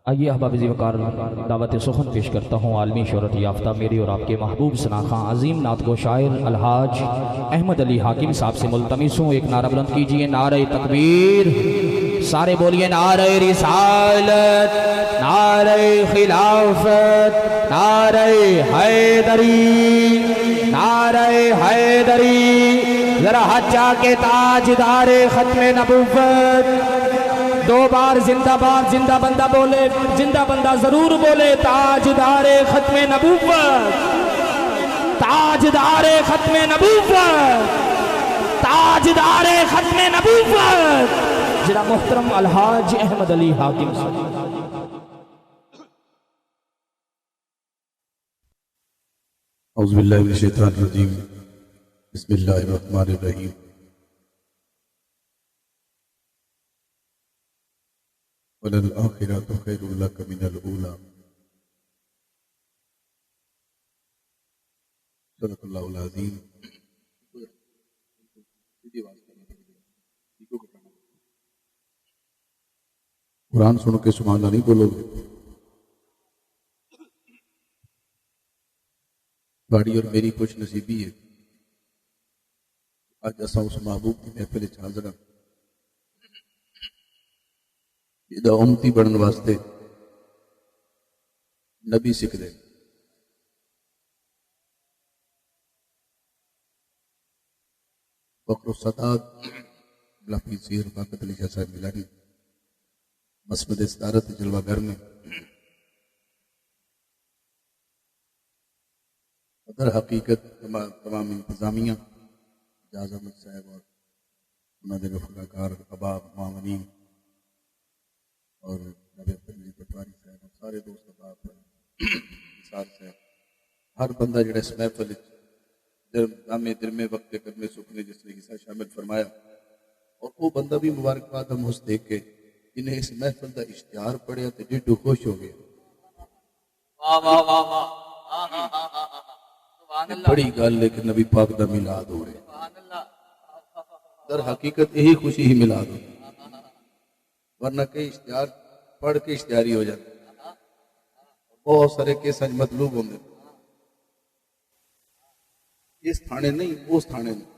آئیے احباب ذی وقار دعوت سخن پیش کرتا ہوں عالمی شہرت یافتہ میرے اور آپ کے محبوب ثناخواں عظیم نعت گو شاعر الحاج احمد علی حاکم صاحب سے ملتمس ہوں، ایک نعرہ بلند کیجئے، نعرہ تکبیر، سارے بولیے نعرہ رسالت، نعرہ خلافت، نعرہ حیدری، نعرہ حیدری، ذرا حجہ کے تاجدار ختم نبوت، دو بار زندہ باد، زندہ بندہ بولے، زندہ بندہ ضرور بولے، تاجدار ختم نبوت، تاجدار ختم نبوت، تاجدار ختم نبوت، جناب محترم الحاج احمد علی حاکم صاحب۔ اعوذ باللہ من الشیطان الرجیم، بسم اللہ الرحمن الرحیم۔ وَلَلْآخِرَةُ خَيْرٌ لَكَ مِنَ الْأُولَىٰ۔ صدق اللہ العظیم۔ قرآن سن کے سبحان اللہ نہیں بولو گے؟ باڑی اور میری خوش نصیبی ہے آج اساں اس محبوب کی محفل حاضر ہاں جہدا امتی بنن واسطے نبی سکھ دے۔ فخر السادات لفظ سیر فاقت علی شاہ صاحب گیلانی مسند صدارت جلوہ گھر میں در حقیقت تمام انتظامیہ جاز احمد صاحب اور انہوں نے رفقہ کار احباب معاونین اور نبی علی پٹواری صاحب اور سارے دوست احباب انصار صاحب، ہر بندہ جڑا اس محفل درمے وقت قدمے سکھنے جس نے حصہ شامل فرمایا، اور وہ بندہ بھی مبارکباد ہم اس دیکھ کے جنہیں اس محفل کا اشتہار پڑھیا تو جڈو خوش ہو گیا۔ بڑی گل ہے کہ نبی پاک دا میلاد ہو رہے، در حقیقت یہی خوشی ہی میلاد ہو، ورنہ کئی اشتہار پڑھ کے اشتہاری ہو جاتے، بہت سارے کیس اج مطلوب ہوندے، اس تھانے نہیں اس تھانے نہیں۔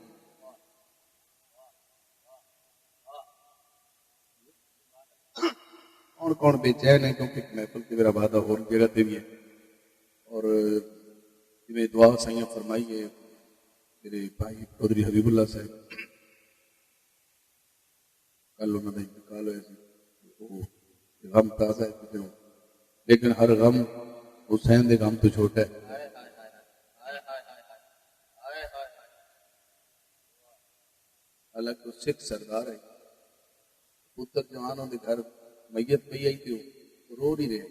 کون بے چین ہے کیونکہ محفل کی میرا وعدہ اور جگہ پہ بھی ہے، اور میں دعا سائیاں فرمائی ہے میرے بھائی چودھری حبیب اللہ صاحب، کل انہوں نے انتقال ہوئے سی، غم تازہ ہے لیکن ہر غم حسین دے غم تو چھوٹا ہے۔ حالانکہ سکھ سردار ہے، پتر جوانوں دے گھر میت پئی آئی تھی وہ رو نہیں رہے،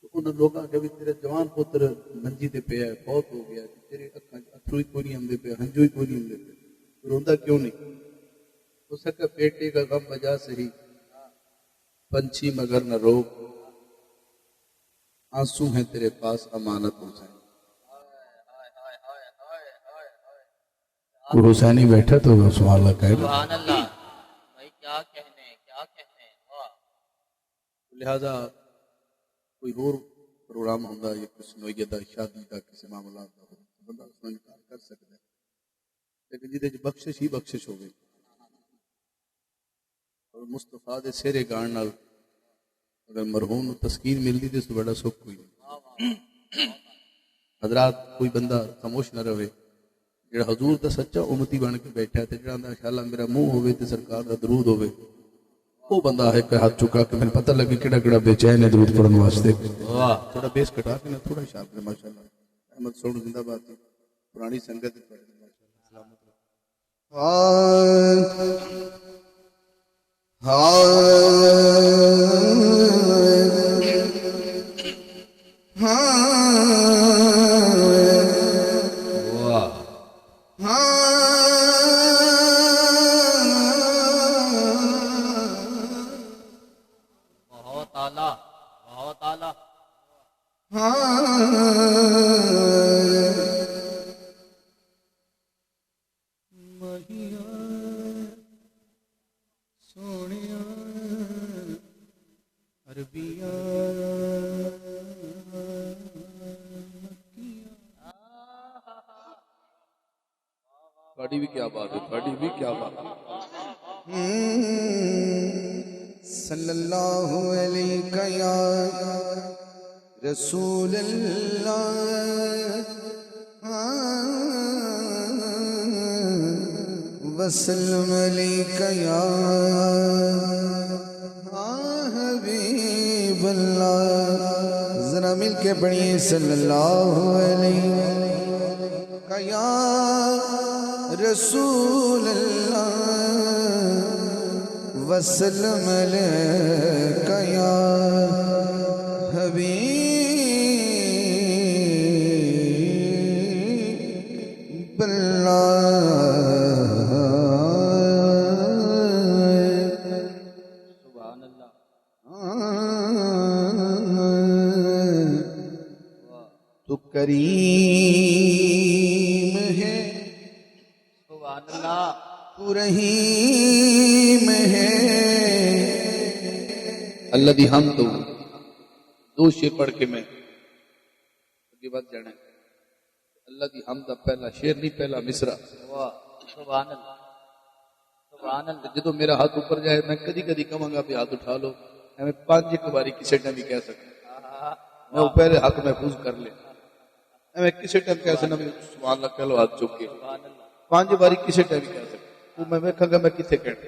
تو انہوں لوگوں کہ بھی تیرا جوان پتر منجی تے پیا ہے، فوت ہو گیا، تیرے اکھاں اتھرو ہی کوئی نہیں آندے پے، ہنجو ہی کوئی نہیں آندے پے، روندا کیوں نہیں؟ تو سکا بیٹے کا غم بجا سہی، پنچھی مگر نہ روک، آنسو ہیں تیرے پاس امانت حسین۔ کوئی حسینی بیٹھا تو سبحان اللہ کہے گا، بھائی کیا کہنے لہذا کوئی اور پروگرام ہوندہ یا کسی نوعیت شادی کا کسی معاملات کا بندہ اس میں انکار کر سکتا ہے، لیکن جیدے جو بخشش ہی بخشش ہو گئی، اور مصطفیٰ دے سیرے گان نال اگر مرہون تسکین ملتی تو اس بڑا سکھ کوئی نہیں۔ حضرات کوئی بندہ خاموش نہ رہے، جڑا حضور دا سچا امتی بن کے بیٹھا ہے جڑا اندر انشاءاللہ میرا منہ ہوئے تے سرکار دا درود ہوئے، وہ بندہ ہے کہ ہاتھ چکا کہ میں پتہ لگے کیڑا کیڑا بے چین ہے درود پڑھنے واسطے۔ تھوڑا بیس کٹا کے نا تھوڑا شاپ ہے ماشاءاللہ۔ احمد سوڑ زندہ بات تھی، پرانی سنگت ہے۔ بہت اعلیٰ تھوڑی بھی کیا بات ہے، تھوڑی بھی کیا بات ہے۔ صلی اللہ علیہ یا رسول اللہ وسلم علیہ یا حبیب اللہ، ذرا مل کے پڑھیے صلی اللہ علیہ یا رسول اللہ وسلم علیہ یا حبیب اللہ۔ سبحان اللہ تو کریم ہے، سبحان اللہ تو رحیم ہے۔ اللہ دی ہم تو دو شعر پڑھ کے میں اگے بات جانا ہے۔ اللہ دی ہم دا پہلا شعر نہیں، پہلا مصرع۔ واہ سبحان اللہ سبحان اللہ جدو میرا ہاتھ اوپر جائے میں کدی کدی کہاں گا بھی ہاتھ اٹھا لو، میں 5 باری کسی ٹائم بھی کہہ سکتا، میں وہ پہلے حق محفوظ کر لے، میں کسی ٹائم کہہ سکتا بھی سبحان اللہ کہہ لو ہاتھ چک کے، 5 باری کسی ٹائم بھی کہہ سکتا، وہ میں ویکھاں گا میں کتنے کہنا،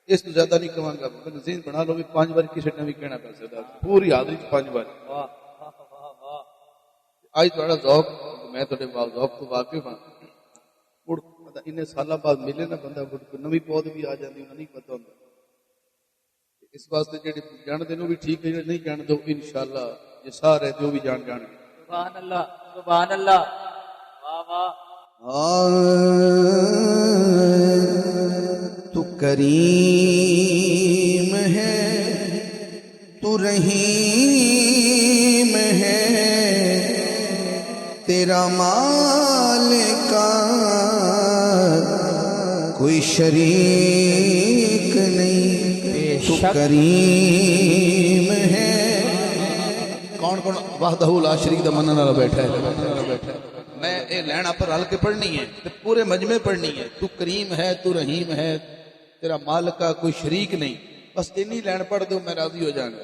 اس تو زیادہ نہیں کہاں گا، میں ذہن بنا لو بھی 5 باری کسی ٹائم بھی کہنا پہ سکتا، پوری حاضری 5 باری۔ واہ واہ واہ واہ آج تھوڑا ذوق، میں تھوڑے ذوق تو واقف ہاں، مڑ انہیں سالہ بعد ملے نا بندہ مڑ کوئی نویں پود بھی آ جاتی انہیں نہیں پتہ ہوتا، اس واسطے جڑے جان دے نو بھی ٹھیک ہے، نہیں جان دو انشاءاللہ یہ سارے جو بھی جان گے۔ سبحان اللہ سبحان اللہ واہ واہ تو کریم ہے، تو رحیم ہے، تیرا مالک کوئی شریک نہیں، تو کریم ہے۔ کون کون وحدہ لا شریک دا منن والا بیٹھا ہے؟ میں اے لینہ پر ہل کے پڑھنی ہے، پورے مجمع پڑھنی ہے۔ تو کریم ہے، تو رحیم ہے، تیرا مالک کا کوئی شریک نہیں، بس انی لین پڑھ دو میں راضی ہو جانا۔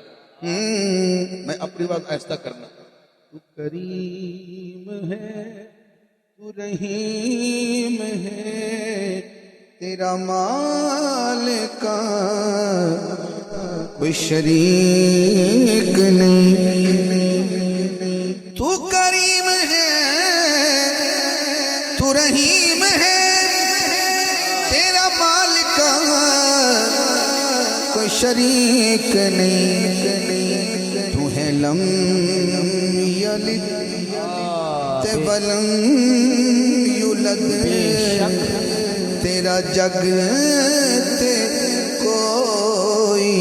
میں اپنی بات ایسا کرنا، تو کریم ہے، تو رحیم ہے، تیرا مالک کوئی شریک نہیں، تو کریم ہے، تو رحیم ہے، تیرا مالک کوئی شریک نہیں، تو ہے لم یلد ولم یولد، تیرا جگ تے کوئی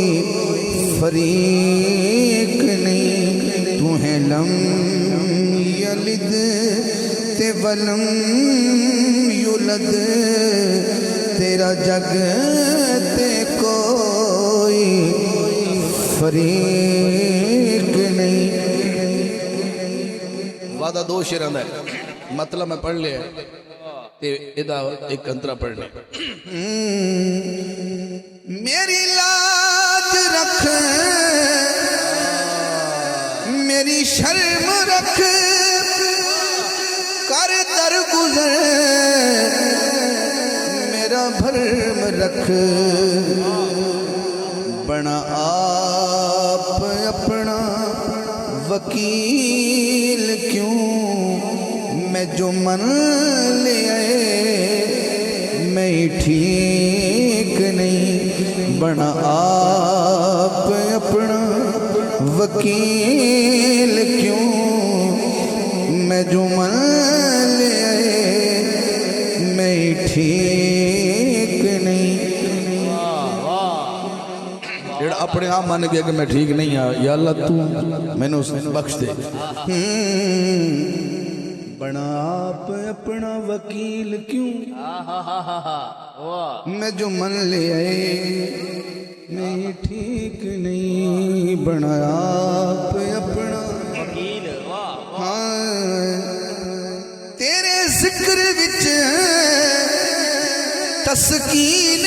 فریق نہیں، تو ہے لم یلد تے ولم یولد، تیرا جگ تے کوئی فریق نہیں۔ وعدہ 2 شعراں دا ہے، مطلب میں پڑھ لیا تے ادا ایک انترا پڑھ لیا۔ میری لاج رکھ، میری شرم رکھ، کر درگزر میرا بھرم رکھ، بنا آپ اپنا وکیل کیوں، میں جو من لے آئے میں ٹھیک نہیں، بنا آپ اپنا وکیل کیوں، میں جو من لے آئے میں ٹھیک نہیں۔ جڑا اپنے آپ مان گیا کہ میں ٹھیک نہیں ہاں، یا اللہ تو میں نے اس بخش دے۔ بنا آپ اپنا وکیل کیوں واہ میں جو من لے آئے میں یہ ٹھیک نہیں بنا آپ اپنا وکیل واہ ہاں تیرے ذکر وچ تسکین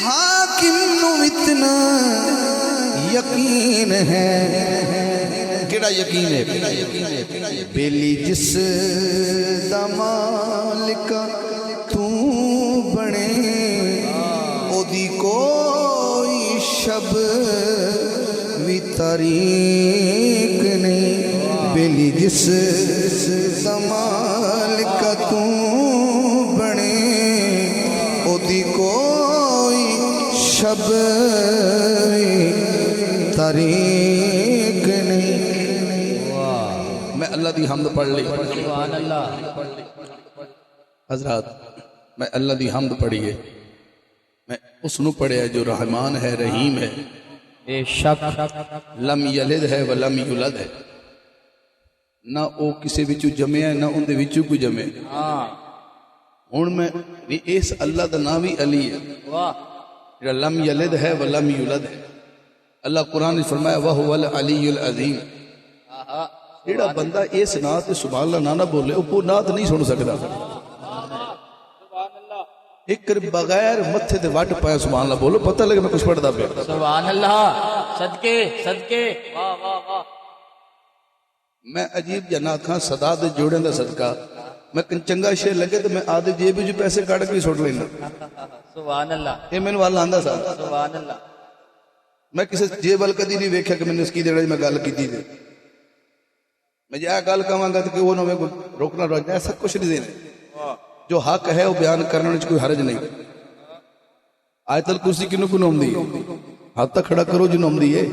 حاکم نو اتنا یقین ہے کیڑا یقین ہے بیلی جس دا مالک تو بنے او دی کوئی شب بھی تاریک نہیں بیلی جس دا مالک تو بنے او دی کوئی شب تاریک نہیں میں اللہ دی حمد پڑھ لی سبحان اللہ حضرات میں اللہ دی حمد پڑھیے میں اس نو پڑھیا جو رحمان ہے رحیم ہے بے شک لم یلد ہے ولم یولد ہے نہ او کسی وچوں جمے ہے نہ ان دے وچوں کوئی جمے ہاں ہن میں اس اللہ دا نام ہی علی ہے واہ جڑا لم یلد ہے ولم یولد ہے اللہ قرآن نے فرمایا وَهُوَ الْعَلِيُّ الْعَظِيمُ جڑا بندہ اس نعت سبحان اللہ نہ بولے وہ نعت نہیں سن سکتا ایک بغیر متھے دے وٹ پایا سبحان اللہ بولو پتہ لگے میں کچھ پڑھدا پیا سبحان اللہ صدقے صدقے واہ واہ واہ میں عجیب جا نعت خان صدا دے جوڑیں دا صدقہ میں چنگا شے لگے تو میں آدھے جیب جو پیسے کاٹ کے سوٹ لینا سبحان اللہ یہ میں والا آندا سا سبحان اللہ میں کسی جیب وال کدی نہیں ویکھیا کہ میں نے اس کی دیڑا میں گل کیتی تے میں جے گل کہاں گا کہ وہ نہ میں روکنا روک ایسا کچھ نہیں دینا جو حق ہے وہ بیان کرنے وچ کوئی حرج نہیں آیت الکرسی کنوں کو نوم دی ہاتھ تک کھڑا کرو جی نوم دی ہے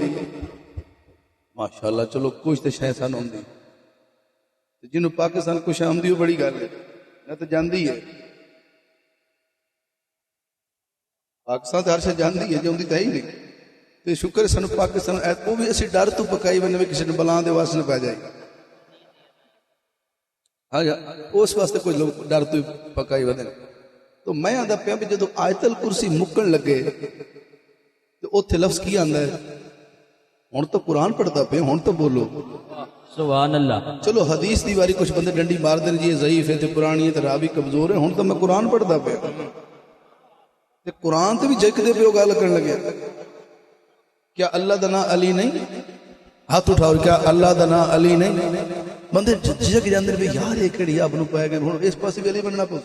ماشاءاللہ چلو کچھ تے شے سان نوم دی جنوں پاکستان کو شام دی بڑی گل ہے نہ تو جاندی ہے پاکستان تے ہر شے جاندی ہے جوندی تے ہی نہیں تو شکر سن پاکستان وہ بھی اسی ڈر تو پکائی بنے کسی نے بلان دے واسطے نہ پہ جائے ہاں اس واسطے کوئی لوگ ڈر تو پکائی بنے تو میں آدھا پیا بھی جدو آیت الکرسی مکن لگے تو اوتھے لفظ کی آندا ہے ہن تو قرآن پڑھتا پیا ہن تو بولو سبحان اللہ چلو حدیث دی باری کچھ بندے ڈنڈی مار دیں جی ضعیف ہے تے پرانی ہے تے راوی کمزور ہے ہن تو میں قرآن پڑھتا پیا تے قرآن تے بھی جھکدے پیو گل کرن لگے کیا اللہ دا نام علی نہیں ہاتھ اٹھاؤ کیا اللہ دا نام علی نہیں بندے جھک جاندے بھی یار یہ کڑی اپنوں پے گئے ہن اس پاسے بھی علی بننا پو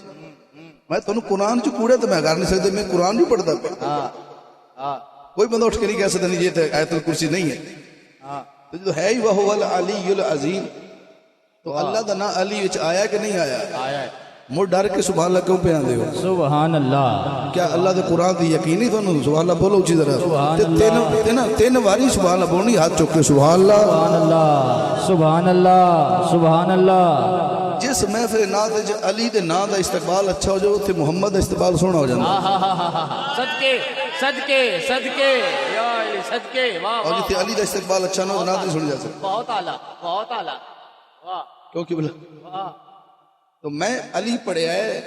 میں تانوں قرآن چ کوڑے تے میں کر نہیں سکدا میں قرآن بھی پڑھدا پیا کوئی بندہ اٹھ کے نہیں کہہ سکتا نہیں یہ تے آیت الکرسی نہیں ہے تو جو ہے ہی وہ العلی العظیم تو اللہ دا نام علی وچ آیا کہ نہیں آیا آیا ہے مڑ ڈر کے سبحان اللہ کیوں پہ آندے ہو سبحان اللہ کیا اللہ دے قرآن دی یقین نہیں تانوں سبحان اللہ بولو اچھی طرح تین واری سبحان اللہ بولنی ہاتھ چک کے سبحان اللہ سبحان اللہ سبحان اللہ سبحان اللہ جس محفل نعت وچ علی دے نام دا استقبال اچھا ہو جائے اوتھے محمد دا استقبال سونا ہو جاندا صدقے صدقے صدقے یا علی صدقے واہ اور واہ جتھے علی دا استقبال اچھا نہ ہو نعت نہیں سنی جا سکتی بہت اعلیٰ بہت اعلیٰ واہ کیوں کہ بلا واہ تو میں علی پڑھیا ہے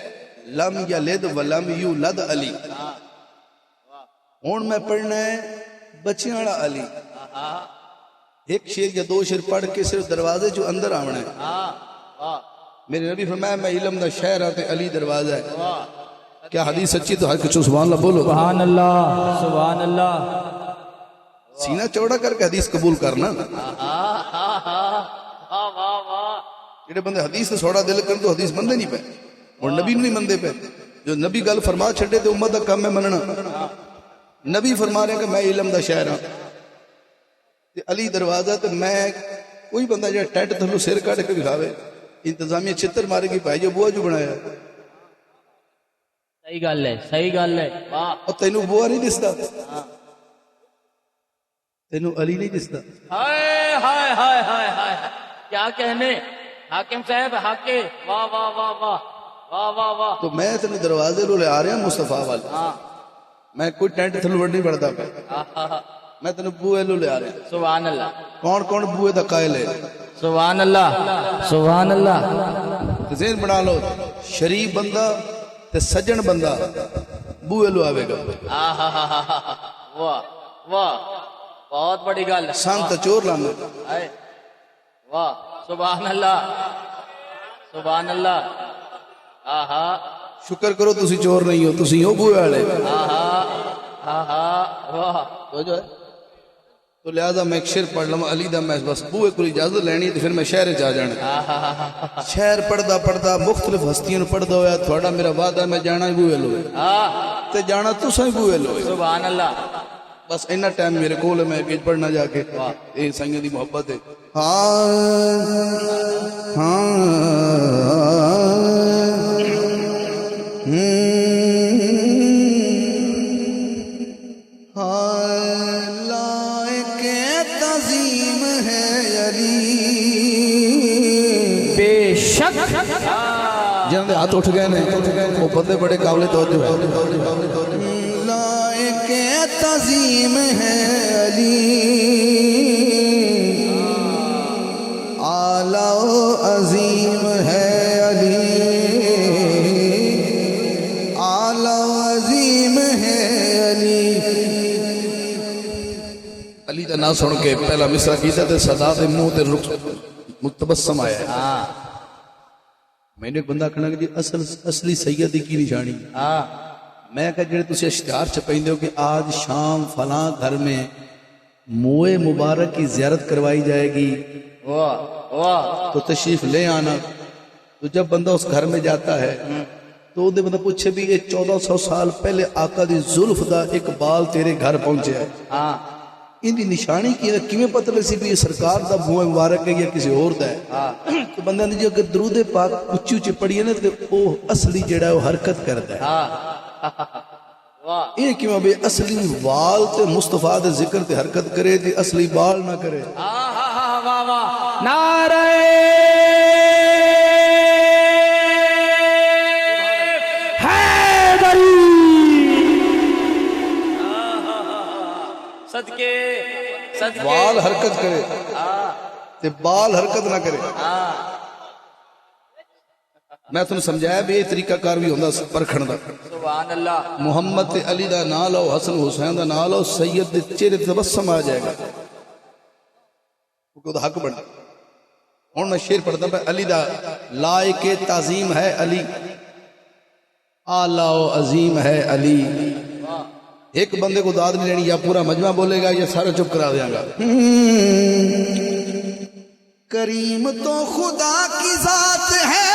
لم یلد ولم یولد علی ہن میں پڑھنا ہے بچیاں والا علی ایک شیر یا دو شیر پڑھ کے صرف دروازے جو اندر آونا ہے میرے نبی فرمایا میں علم دا شہر آتے علی دروازہ ہے کیا حدیث سچی تو ہر کچھ سبحان اللہ بولو سبحان اللہ سبحان اللہ سینہ چوڑا کر کے حدیث قبول کرنا جڑے بندے حدیث سے سوڑا دل کر تو حدیث مندے نہیں پہ اور نبی نہیں مندے پہ جو نبی گل فرما چھڑے تے امت دا کم ہے مننا نبی فرما رہے کہ میں علم دا شہر ہاں تے علی دروازہ تے میں کوئی بندہ جو ٹیٹ تھلو سر کاٹ کے دکھاوے انتظامیہ چھتر مارے گی پائی جو بوا جو بنایا صحیح گل ہے واہ اور تینوں بوا نہیں دستا تینوں علی نہیں دستا ہائے ہائے ہائے ہائے ہائے کیا کہنے حاکم صاحب حاکے واہ واہ واہ واہ واہ واہ واہ تو میں تینوں دروازے لو لے آ رہا مصطفیٰ والا میں کوئی ٹینٹ تھلو نہیں پڑتا پہ میں تینوں بوئے لو لے آ رہا سبحان اللہ کون کون بوئے دا قائل ہے سبحان اللہ سبحان اللہ ذہن بنا لو شریف بندہ تے سجن بندہ بوئے لو آوے گا واہ واہ بہت بڑی گل ہے سان تا چور لانا آئے واہ سبحان اللہ سبحان اللہ آہا شکر کرو تسی چور نہیں ہو تسی ہو بوئے والے آہا آہا واہ تو جو ہے تو لہذا میں ایک شعر پڑھ لوں علی دا میں بس بوئے کو اجازت لینی ہے تو پھر میں شہر چاہ جانا شہر پڑھدا پڑھدا مختلف ہستیاں پڑھدا ہویا تھوڑا میرا وعدہ میں جانا ہی بوئے لو تے جانا تساں ہی بوئے لو سبحان اللہ بس اینا ٹائم میرے کول ہے میں کہ پڑھنا جا کے اے سائیں دی محبت ہے لائق تعظیم ہے علی بے شک جنہوں نے ہاتھ اٹھ گئے نے وہ بندے بڑے قابل توجہ ہے لائق تعظیم ہے علی اعلیٰ و عظیم ہے علی اعلیٰ و عظیم ہے علی علی دا نام سن کے پہلا مصرع کیتا تے صدا دے منہ تے رخ متبسم آیا ہے میں نے ایک بندہ کہنا کہ جی اصلی سیدی کی نشانی میں کہا جڑے تسی اشتہار چھپائیں ہو کہ آج شام فلاں گھر میں موئے مبارک کی زیارت کروائی جائے گی واہ واہ تو تشریف لے آنا تو جب بندہ اس گھر میں جاتا ہے تو وہ بندہ پوچھے بھی یہ 1400 سال پہلے آقا دی زلف دا ایک بال تیرے گھر پہنچے ہے ان دی نشانی کی ہے کیویں پتہ لسی بھی یہ سرکار دا موئے مبارک ہے یا کسی اور دا ہے تو بندہ نے جو اگر درود پاک اچھی اچھی پڑھی ہے نا تو وہ اصلی جڑا ہے وہ حرکت کرتا ہے یہ کیوں ابھی اصلی وال تے مصطفیٰ دے ذکر تے حرکت کرے تے اصلی بال نہ کرے واہ واہ نعرہ حیدری صدقے صدقے وال حرکت کرے تے بال حرکت نہ کرے میں تمہیں سمجھایا بھی یہ طریقہ کار بھی ہوندہ پرکھن دا سبحان اللہ محمد تے علی دا نام لو حسن حسین دا نام لو سید دے چہرے تے تبسم آ جائے گا کیونکہ وہ حق بن ہوں میں شعر پڑھتا ہوں علی دا لائق تعظیم ہے علی اعلیٰ و عظیم ہے علی ایک بندے کو داد نہیں لینی یا پورا مجمع بولے گا یا سارا چپ کرا دیا گا کریم تو خدا کی ذات ہے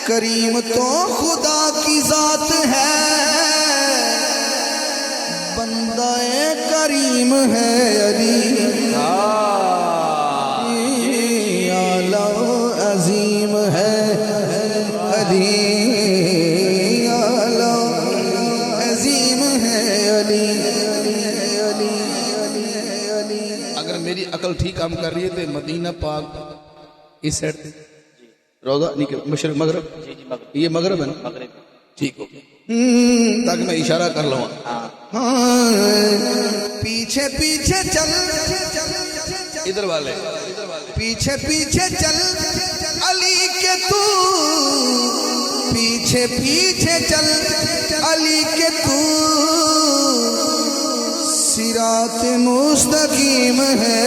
کریم تو خدا کی ذات ہے بندہ کریم ہے علی اعلیٰ و عظیم ہے علی اعلیٰ و عظیم ہے علی اگر میری عقل ٹھیک کام کر رہی ہے تو مدینہ پاک اس سائڈ تے روضہ نہیں کہ مشرق مغرب یہ مغرب ہے نا ٹھیک ہو تاکہ میں اشارہ کر لوں پیچھے پیچھے چل ادھر والے پیچھے پیچھے چل علی کے تو پیچھے پیچھے چل علی کے تو صراط مستقیم ہے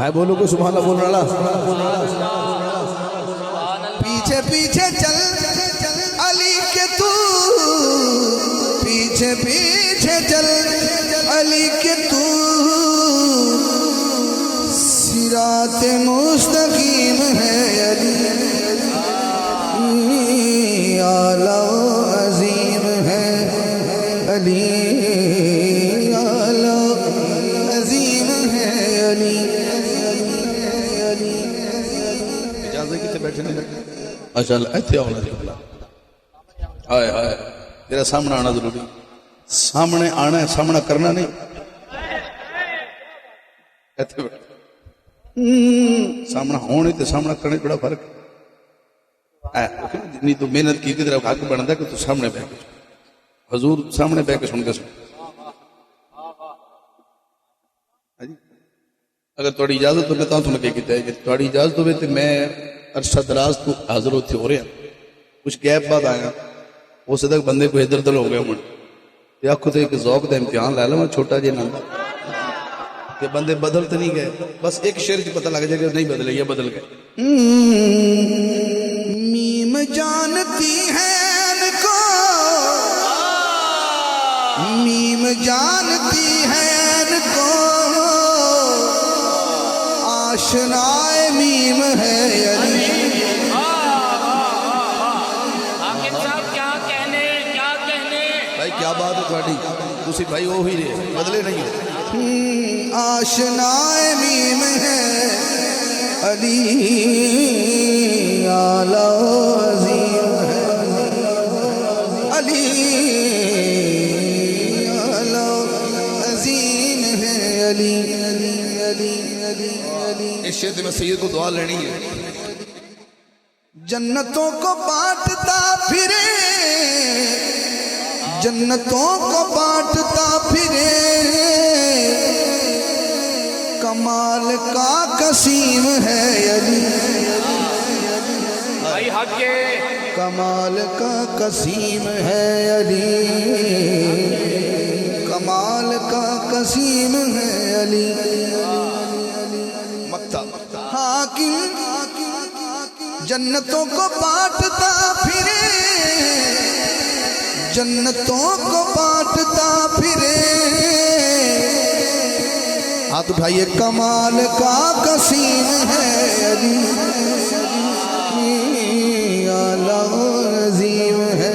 بولو کو سبحان اللہ بول رہا پیچھے پیچھے چل علی کے تو پیچھے پیچھے چل علی کے تو صراط مستقیم ہے علی اعلیٰ و عظیم ہے علی اعلیٰ و عظیم ہے علی اجازت کتے بیٹھے نہیں ماشاء اللہ ایتھے آنا ضروری ہائے ہائے تیرا سامنے آنا ضروری سامنے آنا ہے سامنا کرنا نہیں ایتھے بیٹھے سامنا ہونے تے سامنا کرنے بڑا فرق ہے نہیں تو محنت کی تیرا حق بنتا کہ تو سامنے بیٹھ حضور سامنے بیٹھ کے سن کے سن ہاں جی اگر تھوڑی اجازت ہو میں تھانوں لگے کیتا ہے کہ تھوڑی اجازت ہوئے تو میں عرصہ دراز تو حاضر ہوتے ہو رہے ہیں کچھ گیپ بعد آیا اس تک بندے کو ادھر ادھر ہو گیا من آخو تو ایک ذوق کا امتحان لے لو میں چھوٹا جہا نام کہ بندے بدل تو نہیں گئے بس ایک شعر چ پتہ لگ جائے کہ نہیں بدلے یا بدل گئے میم جانتی ہے ان کو میم جانتی ہے ان کو آشنائے میم ہے علی حاکم صاحب کیا کہنے بھائی کیا بات ہے تھوڑی تسی بھائی وہ ہی رہے بدلے نہیں ہو آشنائے میم ہے علی اعلی عظیم ہے علی اعلی عظیم ہے علی علی علی علی علی اس شعر میں سید کو دعا لینی ہے جنتوں کو بانٹتا پھرے جنتوں کو بانٹتا پھرے کمال کا قسیم ہے علی بھائی حق کے کمال کا قسیم ہے علی کمال کا قسیم ہے علی مکتا حاکم جنتوں کو بانٹتا پھرے جنتوں کو بانٹتا پھرے ہاتھ اٹھائیے کمال کا قسیم ہے علی اعلی عظیم ہے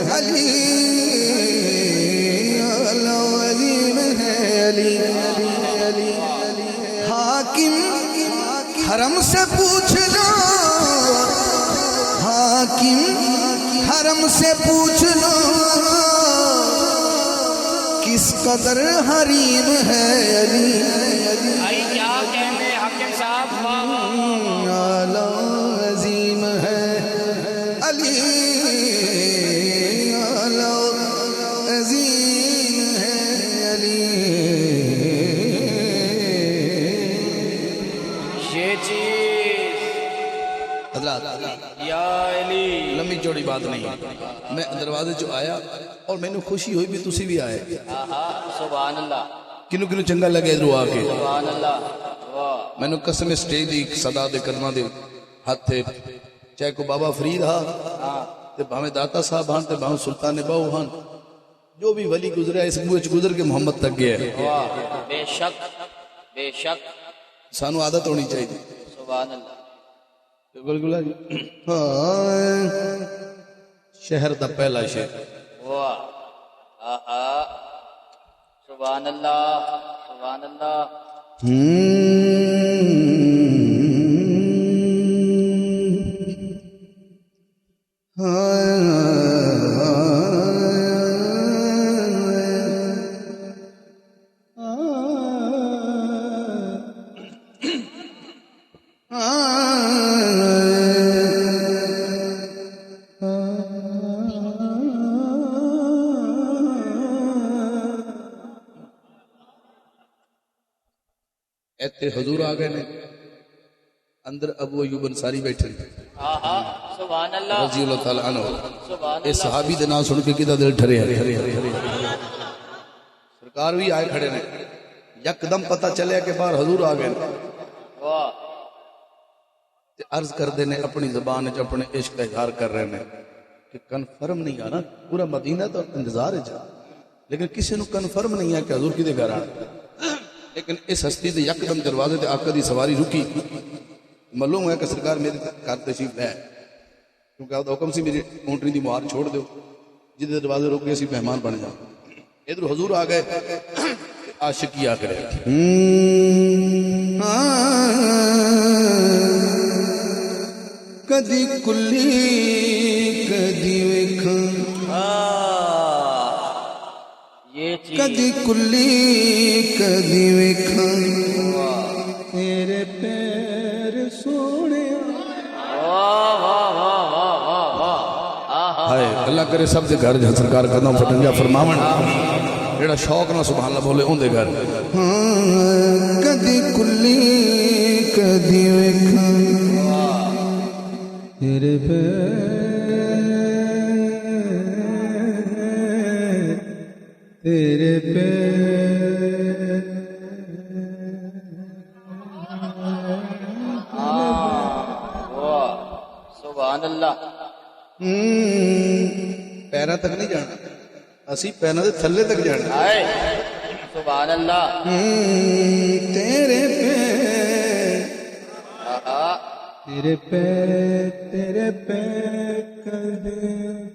علی اعلی عظیم ہے علی علی حاکم حرم سے پوچھ لو حاکم حرم سے پوچھ لو کس قدر حریم ہے علی بھائی کیا کہنے حاکم صاحب اعلی عظیم ہے علی اعلی عظیم ہے علی یہ چیز حضرات یا علی لمبی چوڑی بات نہیں میں دروازے چ آیا اور میں نے خوشی ہوئی بھی تسی بھی آئے سبحان اللہ کنو کنو چنگا لگے ادھر آ کے سبحان اللہ واہ میں نے قسم سٹیج دی صدا دے قدماں دے ہاتھ تھے چاہے کو بابا فرید ہاں تے بھاویں داتا صاحب ہاں تے بھاویں سلطان باؤ ہاں جو بھی ولی گزرا اس بوئے چ گزر کے محمد تک گیا ہے واہ بے شک سانو عادت ہونی چاہیے سبحان اللہ گلگلا جی شہر دا پہلا شہر واہ آہا سبحان اللہ سبحان اللہ ایتے حضور آ گئے نے اندر ابو ایوب انصاری بیٹھے آہا سبحان اللہ رضی اللہ تعالیٰ عنہ سبحان اس صحابی دے نام سن کے کدا دل ٹھرے ہے سرکار بھی آئے کھڑے نے یکدم پتہ چلے کہ باہر حضور آ گئے واہ تے عرض کر دے نے اپنی زبان وچ اپنے عشق کا اظہار کر رہے ہیں کہ کنفرم نہیں آنا پورا مدینہ تو انتظار ہے جا لیکن کسی نو کنفرم نہیں ہے کہ حضور کی دے گھر آنا لیکن اس ہستی دے یکدم دروازے تے آقا دی سواری رکی معلوم ہے کہ سرکار میرے گھر تشریف لے کیونکہ آپ حکم سی میری اونٹنی دی مہار چھوڑ دیو جدے دروازے روک گئے سی مہمان بن جاؤ ادھر حضور آ گئے عاشق کیا کرے کدی کلی کدی ویکھاں یہ چیز کدی کلی کدی ویکھاں تیرے پیر سونے واہ واہ واہ واہ واہ واہ آہا ہائے اللہ کرے سب دے گھر جہاں سرکار قدم پھٹن جا فرماون جڑا شوق نہ سبحان اللہ بولے اون دے گھر ہاں کدی کلی کدی ویکھاں تیرے پہ سبحان اللہ. پیراں تک نہیں جانا اسی پیراں دے تھلے تک جانا ہائے سبحان اللہ. تیرے پہ آہا. تیرے پہ کدی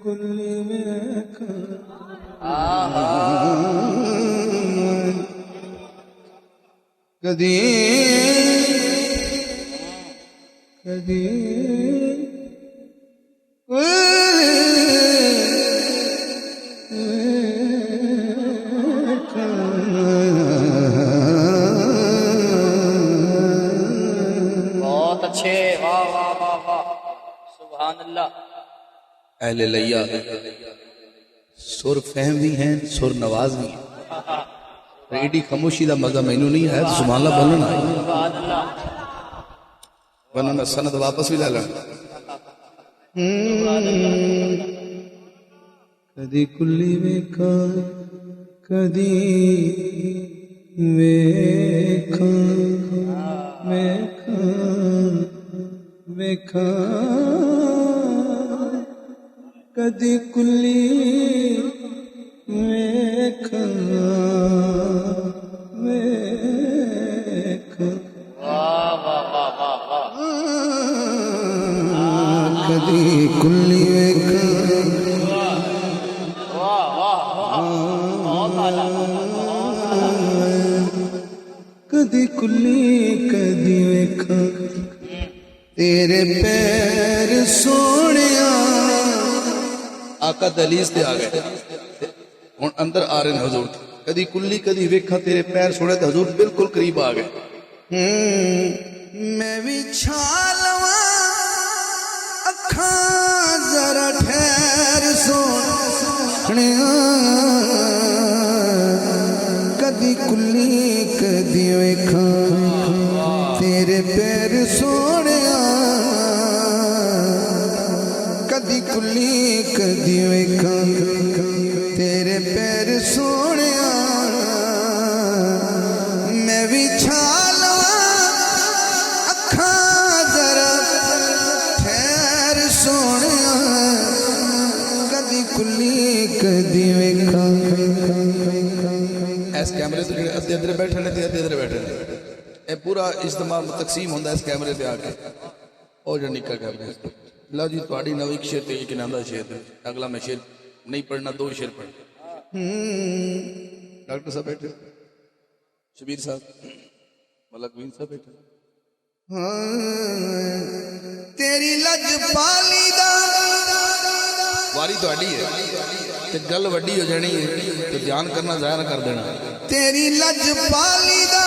کلی ویکھاں کدی کدی بہت اچھے. واہ واہ واہ واہ سبحان اللہ. اہل لیا سر فہم بھی ہیں سر نواز بھی ہیں ایڈی خاموشی دا مزہ مینوں نہیں ہے تو سبحان اللہ بولنا ہے سبحان اللہ. ورنہ میں سند واپس بھی لے لینا. کدی کلی ویکھاں کدی ویکھاں ویکھاں کدی کلی ویکھاں ویکھاں واہ واہ واہ واہ واہ. کدی کلی ویکھاں واہ واہ واہ بہت اعلیٰ. کدی کلی کدی ویکھاں تیرے پیر سونیا. آقا دہلیز تے آ گئے ہن اندر آ رہے ہیں حضور کدی کلی کدی ویکھا تیرے پیر سونے تے حضور بالکل قریب آ گئے. میں بھی چھالواں اکھاں ذرا ٹھہر سونیا کدی کلی کدی ویکھاں تیرے پیر سونیا کدی کلی کدی ویکھاں تیرے پیر سونیا. میں بھی چھالواں اکھاں ذرا ٹھہر سونیا کدی کلی کدی ویکھاں. اس کیمرے تے جڑے ادھے ادھر بیٹھے نے تے ادھے ادھر بیٹھے نے اے پورا اجتماع تقسیم ہوندا اس کیمرے تے آ کے او جو نکا کیمرے لو جی تہاڈی نویں شعر تے ایک نام دا شعر اگلا میں شعر نہیں پڑھنا دو شعر پڑھنا. ڈاکٹر صاحب بیٹھے شبیر صاحب ملکوین صاحب بیٹھے. تیری لج پالی دا واری تہاڈی ہے تے گل وڈی ہو جانی ہے تے دھیان کرنا ضائع نہ کر دینا. تیری لج پالی دا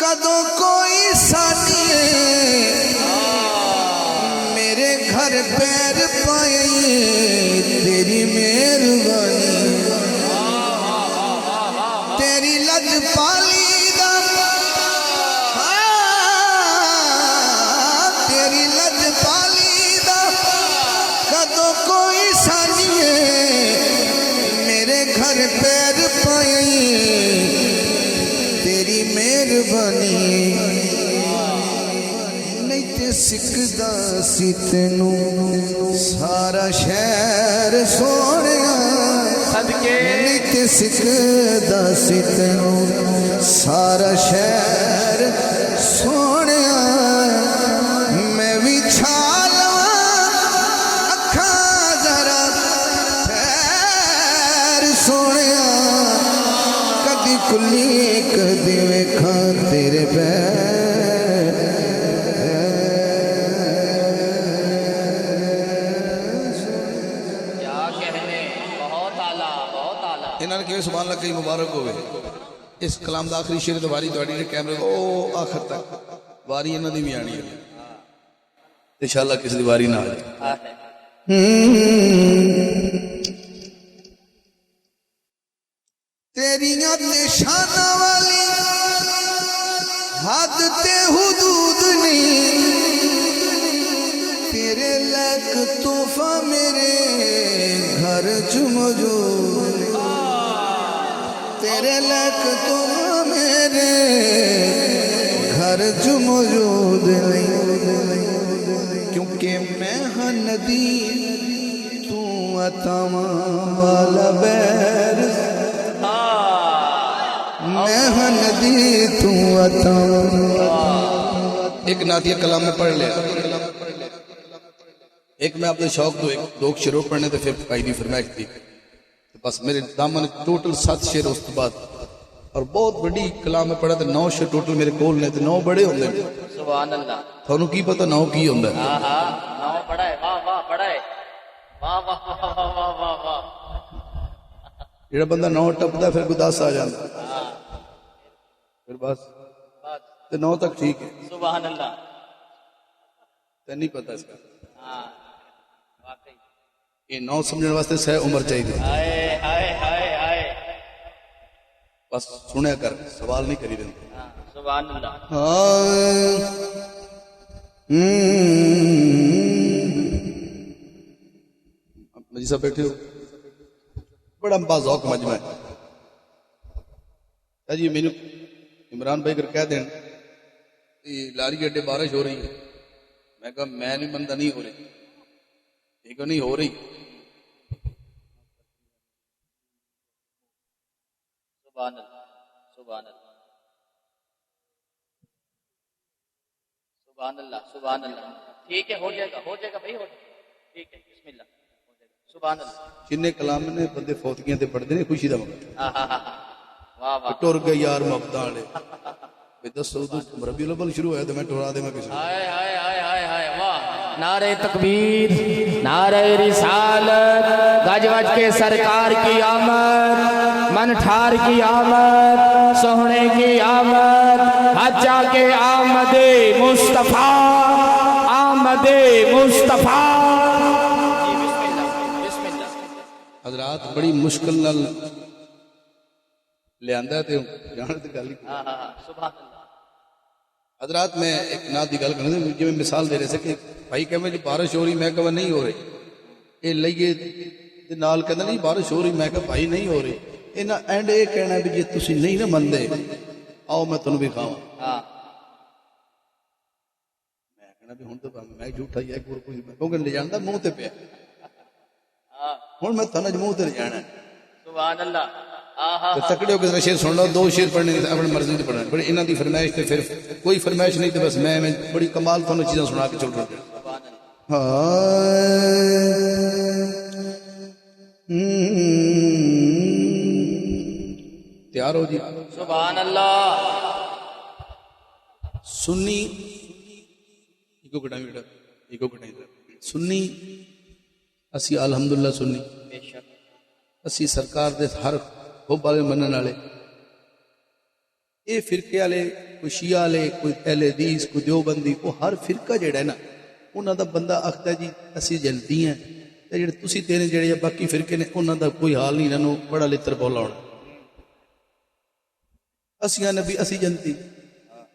کدوں کوئی سانی ہے میرے گھر پیر پائے تیری مہربانی. تیری لج پالی دا تیری لج پالی دا کدوں کوئی سانی ہے میرے گھر پیر پائے تیری مہربانی. نہیں تے سکدا سی تینوں سارا شہر سونیا صدقے. نہیں تے سکدا سی تینوں سارا شہر سونیا. میں بھی چھالواں اکھاں ذرا ٹھہر سونیا کدی کلی کدی ویکھاں تیرے پیر کیا کہنے. بہت اعلیٰ بہت اعلیٰ. انہاں نے کہ سبحان اللہ کئی مبارک ہوئے. اس کلام دا آخری شعر تے واری تہاڈی نے کیمرے او آخر تک واری انہاں دی بھی آنی ہے انشاءاللہ کسی دی واری نہ آ جائے. تیریاں تے شاناں والی حد تے حدود نہیں، تیرے لائق تحفہ میرے گھر چ موجود نہیں، تیرے لائق تحفہ میرے گھر چ موجود نہیں، کیونکہ میں ہاں ندی تو عطاواں والا بیر، میں ہاں ندی تو عطاواں۔ ایک نعتیہ کلام میں پڑھ لیا، ایک میں اپنے شوق تو ایک دو شعر پڑھنے تو پھر قائدی فرمائش تھی، بس میرے دامن ٹوٹل 7 شعر اس بعد، اور بہت بڑی کلام میں پڑھا تو 9 شعر ٹوٹل میرے کول نے، تو 9 بڑے ہوندے ہیں، سبحان اللہ، تھانوں کی پتہ 9 کی ہوندا ہے؟ ہاں ہاں، نو پڑھا ہے، واہ واہ پڑھا ہے، واہ واہ واہ واہ واہ واہ واہ، جڑا بندہ 9 ٹپدا پھر کوئی 10 آ جاندا، پھر بس تو 9 تک ٹھیک ہے، سبحان اللہ، تے نہیں پتہ اس کا، ہاں واقعی، یہ 9 سمجھنے واسطے 6 عمر چاہیے، ہائے ہائے ہائے ہائے، بس سنیا کر، سوال نہیں کری دیں۔ ہاں سبحان اللہ، مجھے صاحب بیٹھے ہو، بڑا باذوق مجمع ہے جی، مینو عمران بھائی اگر کہہ دیں لاری اڈے بارش ہو رہی ہے، میں کہا میں نہیں بندہ نہیں ہو رہی، ٹھیک ہے نہیں ہو رہی، سبحان اللہ، سبحان اللہ، سبحان اللہ، سبحان اللہ، ٹھیک ہے ہو جائے گا، ہو جائے گا بھائی، ہو جائے گا، ٹھیک ہے بسم اللہ، ہو جائے گا، سبحان اللہ، جن کلام نے بندے فوتگیاں تے پڑھتے ہیں خوشی دا وقت، ہاں ہاں ہاں، واہ واہ، ٹر گئے یار مبدا والے، بھئی دسو ربیع الاول شروع ہوا تو میں ٹرا دے میں کسی ہائے ہائے ہائے ہائے ہائے، واہ، نعرہ تکبیر، نعرہ رسالت، گج وج کے سرکار کی آمد، من ٹھار کی آمد، سوہنے کی آمد، حجا کے آمد مصطفیٰ، آمد مصطفیٰ، جی بسم اللہ، بسم اللہ، حضرات بڑی مشکل نال لے آندا تے جان تے گل ہی ہاں ہاں ہاں، سبحان اللہ، حضرات میں ایک نعت دی گل کرنا جی میں مثال دے رہے سے کہ بھائی کہے جی بارش ہو رہی، میں کہا نہیں ہو رہی، یہ لئیے نال کہنا نہیں بارش ہو رہی، میں کہا بھائی نہیں ہو رہی، انہاں اینڈ یہ کہنا ہے بھی جی تسی نہیں نہ مندے آؤ میں تنوں بھی کھاواں، ہاں میں کہنا بھی ہن تو میں جھوٹا ہی ہے کوئی کیونکہ لے جاندا منہ تے پیا، ہاں، ہن میں تھنا منہ تے لے جانا ہے، سبحان اللہ، آہا، تو تکڑے ہو کے ذرا شعر سن لو، 2 شعر پڑھنے اپنی مرضی سے پڑھنا، بڑی انہاں دی فرمائش تے پھر کوئی فرمائش نہیں تے بس میں بڑی کمال تھانوں چیزاں سنا کے چل رہا ہوں۔ سبحان اللہ، تیار ہو جی؟ سبحان اللہ، سنی ایکو کٹائیں بیٹا، ایکو کٹائیں سنی اسی الحمدللہ سنی، بے شک، اسی سرکار دے ہر خوب والے منن والے، یہ فرقے والے کوئی شیعہ والے کوئی اہل حدیث کوئی دیوبندی وہ ہر فرقہ جڑا ہے نا انہاں دا بندہ آکھدا جی اسی جنتی ہیں تے جڑے تسی تیرے جڑے باقی فرقے نے انہاں دا کوئی حال نہیں، انہاں بڑا لتر بولا ہونا، اسیاں نبی اسی جنتی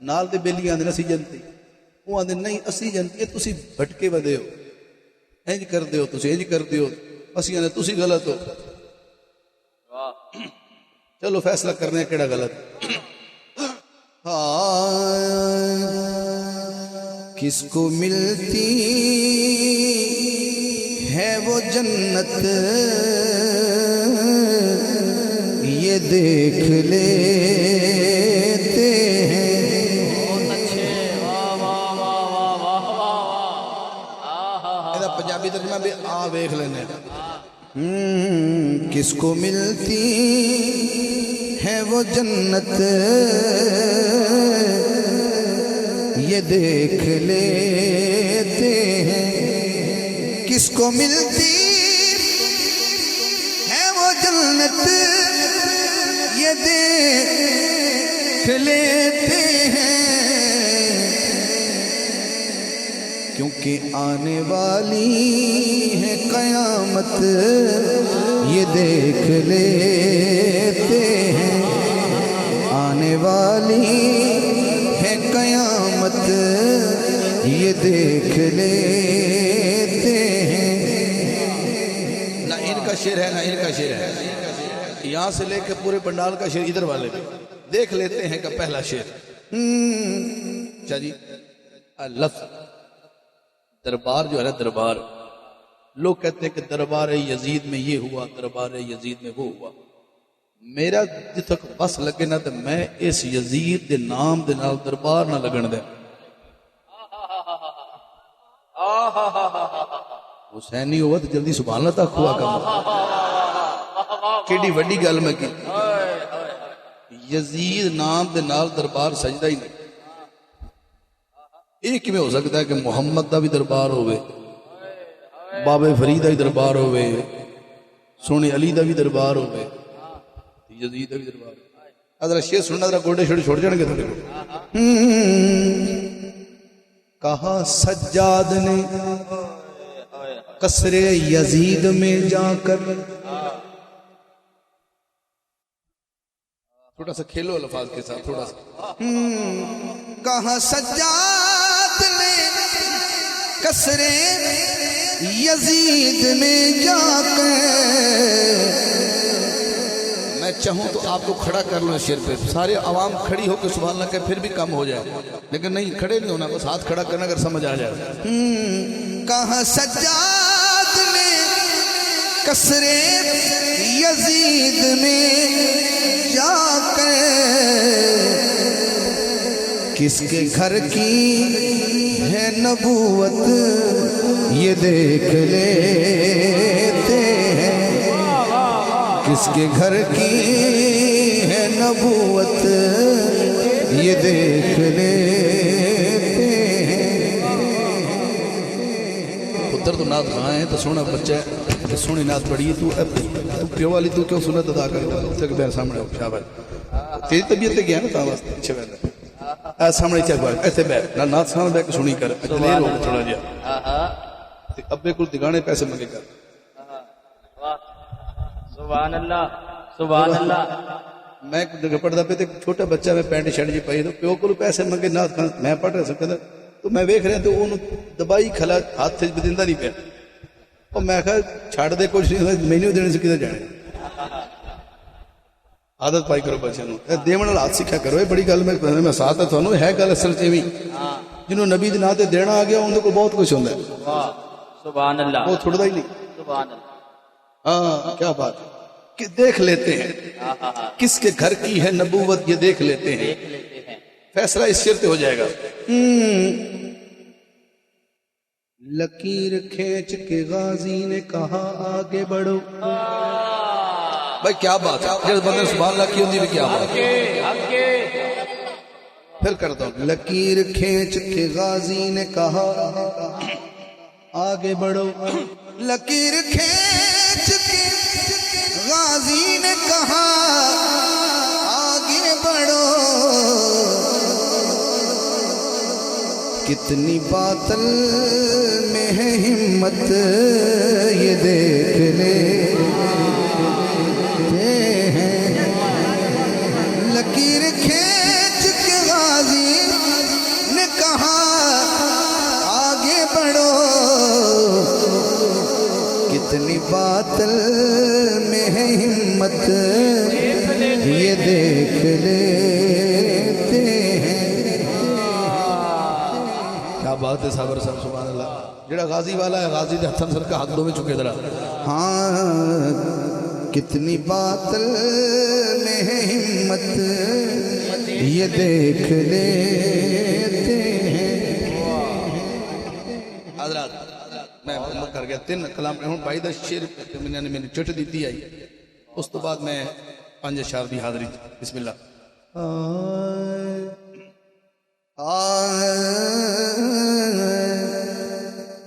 نال دے بیلی آندے اسی جنتی، وہ آندے نہیں اسی جنتی ہے تسی بھٹکے ودے ہو، انج کر دیو تسی انج کر دیو، اسیاں نے تسی غلط ہو، واہ، چلو فیصلہ کرنے کیڑا غلط، کس کو ملتی ہے وہ جنت یہ دیکھ لیتے ہیں، بہت اچھے، واہ واہ واہ واہ واہ واہ، آہا، یہ پنجابی ترجمہ بھی آ ویکھ لینے، کس کو ملتی ہے وہ جنت یہ دیکھ لیتے ہیں، کس کو ملتی ہے وہ جنت یہ دیکھ لیتے ہیں، کیونکہ آنے والی ہے قیامت یہ دیکھ لیتے ہیں، آنے والی ہے قیامت یہ دیکھ لیتے ہیں. نہ ان کا شعر ہے نہ ان کا شعر ہے. یہاں سے لے کے پورے پنڈال کا شعر ادھر والے بھی دیکھ لیتے ہیں کہ پہلا شعر. اچھا جی لفظ دربار جو ہے نا دربار، لوگ کہتے ہیں کہ دربار یزید میں یہ ہوا، دربار یزید میں وہ ہوا. میرا جس تک بس لگے نا تو میں اس یزید دے نام دے نال دربار نہ لگن دے. حسینی ہوا تو جلدی سبحان اللہ تک ہوا کم. کیڑی وڈی گل میں کی یزید نام دے نال دربار سجدہ ہی نہیں. یہ کیویں ہو سکتا ہے کہ محمد دا بھی دربار ہوئے، بابے فرید دا بھی دربار ہوئے، سونے علی دا بھی دربار ہوئے، یزید دا بھی دربار. ادھر شیر سننا ذرا گوڑے چھوڑ جان گے تھوڑے کو. کہا سجاد نے قصر یزید میں جا کر. تھوڑا سا کھیلو الفاظ کے ساتھ تھوڑا سا. کہا سجاد نے قصر یزید میں جا کر. میں چاہوں تو آپ کو کھڑا کر لوں شیر پہ، سارے عوام کھڑی ہو کے سبحان اللہ کہ پھر بھی کم ہو جائے، لیکن نہیں کھڑے نہیں ہونا، بس ہاتھ کھڑا کرنا اگر سمجھ آ جائے. کہا سجاد نے قصر یزید میں جا کر کس کے گھر کی ہے نبوت یہ دیکھ لیتے ہیں. کس کے گھر کی ہے نبوت یہ دیکھ لیتے ہیں. پتر تو نعت خواہ ہیں تو سونا بچہ ہے، سونی نعت پڑھی ہے. تو پیو والی تو کیوں سنت ادا کرے گا؟ بیر سامنے ہو شاہ تیری طبیعت تے گیا نا تا واسطے اچھے بیٹھا سامنے چیک بار ایتھے بیٹھ نہ نعت سامنے بیٹھ کے سنی کر کلیئر ہو تھوڑا جہا ابے کو دگانے پیسے منگے کر. سبحان اللہ سبحان اللہ. میں جگہ پڑھتا پہ چھوٹا بچہ میں پینٹ شرٹ جی پائی تو پیو کو پیسے منگے نعت خان میں پڑھ رہا سکتا تو میں ویکھ رہا تو انہوں دبائی کھلا ہاتھ سے بدندہ نہیں پیا اور میں کہا چھاڑ دے کچھ نہیں مینیو دینے سے کدھر جانے. عادت پائی کرو بچے نو دیون والا ہاتھ سیکھا کرو. یہ بڑی گل میں ساتھ ہے تھانوں ہے گل اصل چ بھی جنہوں نبی دے نام تے دینا آ گیا ان کو بہت کچھ ہوندا ہے. سبحان اللہ وہ تھوڑا ہی نہیں. سبحان اللہ. ہاں کیا بات ہے کہ دیکھ لیتے ہیں کس کے گھر کی ہے نبوت یہ دیکھ لیتے ہیں. فیصلہ اس شرط ہو جائے گا. لکیر کھینچ کے غازی نے کہا آگے بڑھو. بھائی کیا بات ہے جس بندے سبحان اللہ کی ہوتی بھی کیا بات ہے. پھر کرتا ہوں. لکیر کھینچ کے غازی نے کہا آگے بڑھو. لکیر کھینچ کے غازی نے کہا آگے بڑھو. کتنی باطل میں ہے ہمت یہ دیکھ لیتے ہیں. لکیر کھینچ کے غازی نے کہا آگے بڑھو. کتنی باطل میں ہے ہمت یہ دیکھ لیتے ہیں. کیا بات ہے صابر صاحب سبحان اللہ. جڑا غازی والا ہے غازی دے ہتھن سر کا ہاتھ دو میں چکے ذرا. ہاں کتنی باطل میں ہے ہمت یہ دیکھ لیتے ہیں. حضرات میں محمد کر گیا 3 کلام ہوں بھائی دا شیر میں نے چٹ دیتی آئی اس تو بعد میں 5 اشعار دی حاضری. بسم اللہ.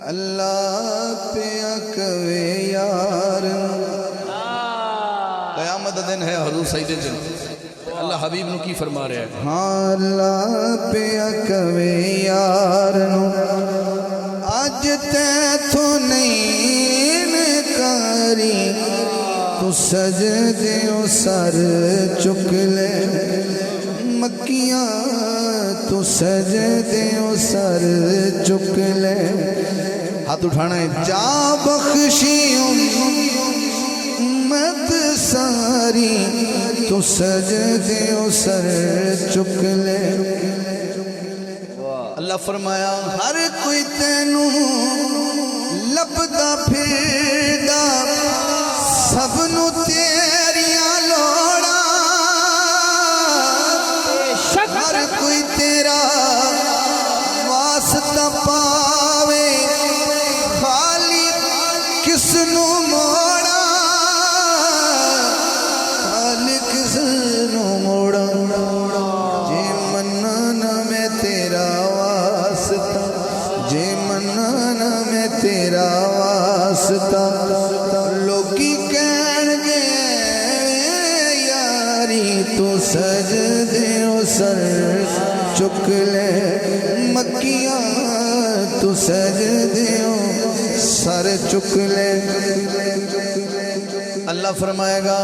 اللہ پہ اکوے یار قیامت دن ہے حضور سید جن اللہ حبیب نو کی فرما رہے ہیں. ہاں اللہ پہ اکوے یار اج تے تو نہیں کاری تو سجدے سر چک لے مکیاں تو سجدے و سر چک لے ہاتھ اٹھانا ہے جا بخشی امت ساری تو سجدے و سر چک لے اللہ فرمایا ہر کوئی تینوں لبدا پھردا سب نو تیریاں لوڑا ہر کوئی تیرا واسطہ پاوے خالی کس نو موڑا خالی کس نو موڑا جے مننا میں تیرا واسطہ جے مننا میں تیرا واسطہ لوکی کہن گے یاری تو سجدے و سر چک لے مکیاں تو سجدے و سر چک لے اللہ فرمائے گا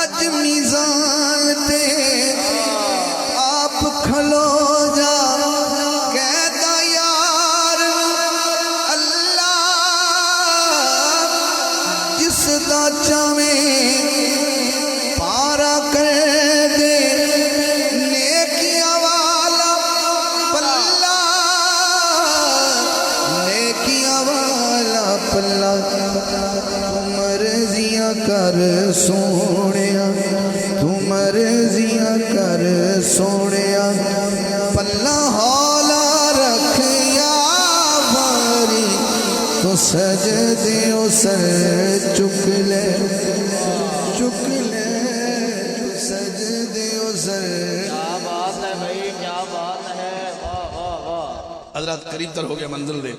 اج میزان تے آپ کھلو جا کہتا یار اللہ جس دا چاہویں پارا کر دے نیکیاں والا پلہ نیکیاں والا پلہ مرضیاں کر سونیا تو مرضیاں کر سونیا پلہ ہولا رکھ یا باری تو سجدے و سر چک لے چک لے تو سجدے و سر کیا بات ہے بھائی کیا بات ہے واہ واہ واہ حضرات قریب تر ہو گیا منزل دے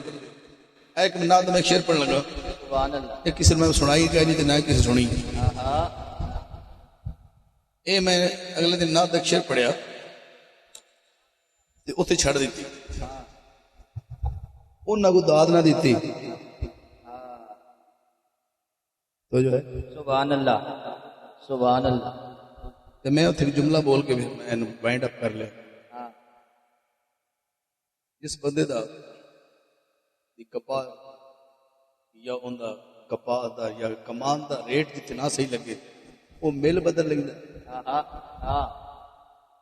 ایک منات میں ایک شعر پڑھ لگا سبحان اللہ ایک کسی میں سنائی گیا نہیں تو نہ کسی سنی اے میں اگلے دن نات ایک شعر پڑھیا تے اتھے چھڑ دیتی انہاں کو داد نہ دیتی تو جو ہے سبحان اللہ سبحان اللہ تے میں اتھے ایک جملہ بول کے میں وائنڈ اپ کر لیا جس بندے دا دی کپا یا ان دا کپا دا یا کمان دا ریٹ جتنا صحیح لگے وہ مل بدل لگتا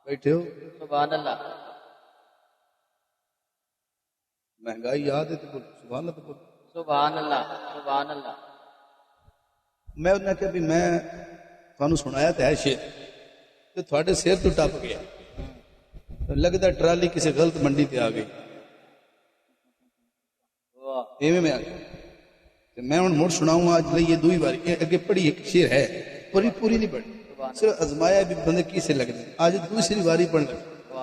بیٹھے ہو سبحان اللہ مہنگائی یاد ہے تو بول سبحان اللہ تو بول سبحان اللہ سبحان اللہ میں انہوں نے کہا بھی میں تھانوں سنایا تو ہے شیر تو تھوڑے سیر تو ٹپ گیا لگتا ٹرالی کسی غلط منڈی تے آ گئی ایویں میں آ گیا میں ان مڑ سناؤں آج لئے دوئی باری اگے پڑھی ایک شیر ہے پوری نہیں پڑھی صرف ازمایا بھی بندے کی سے لگ دیں آج دوسری باری پڑھ لگ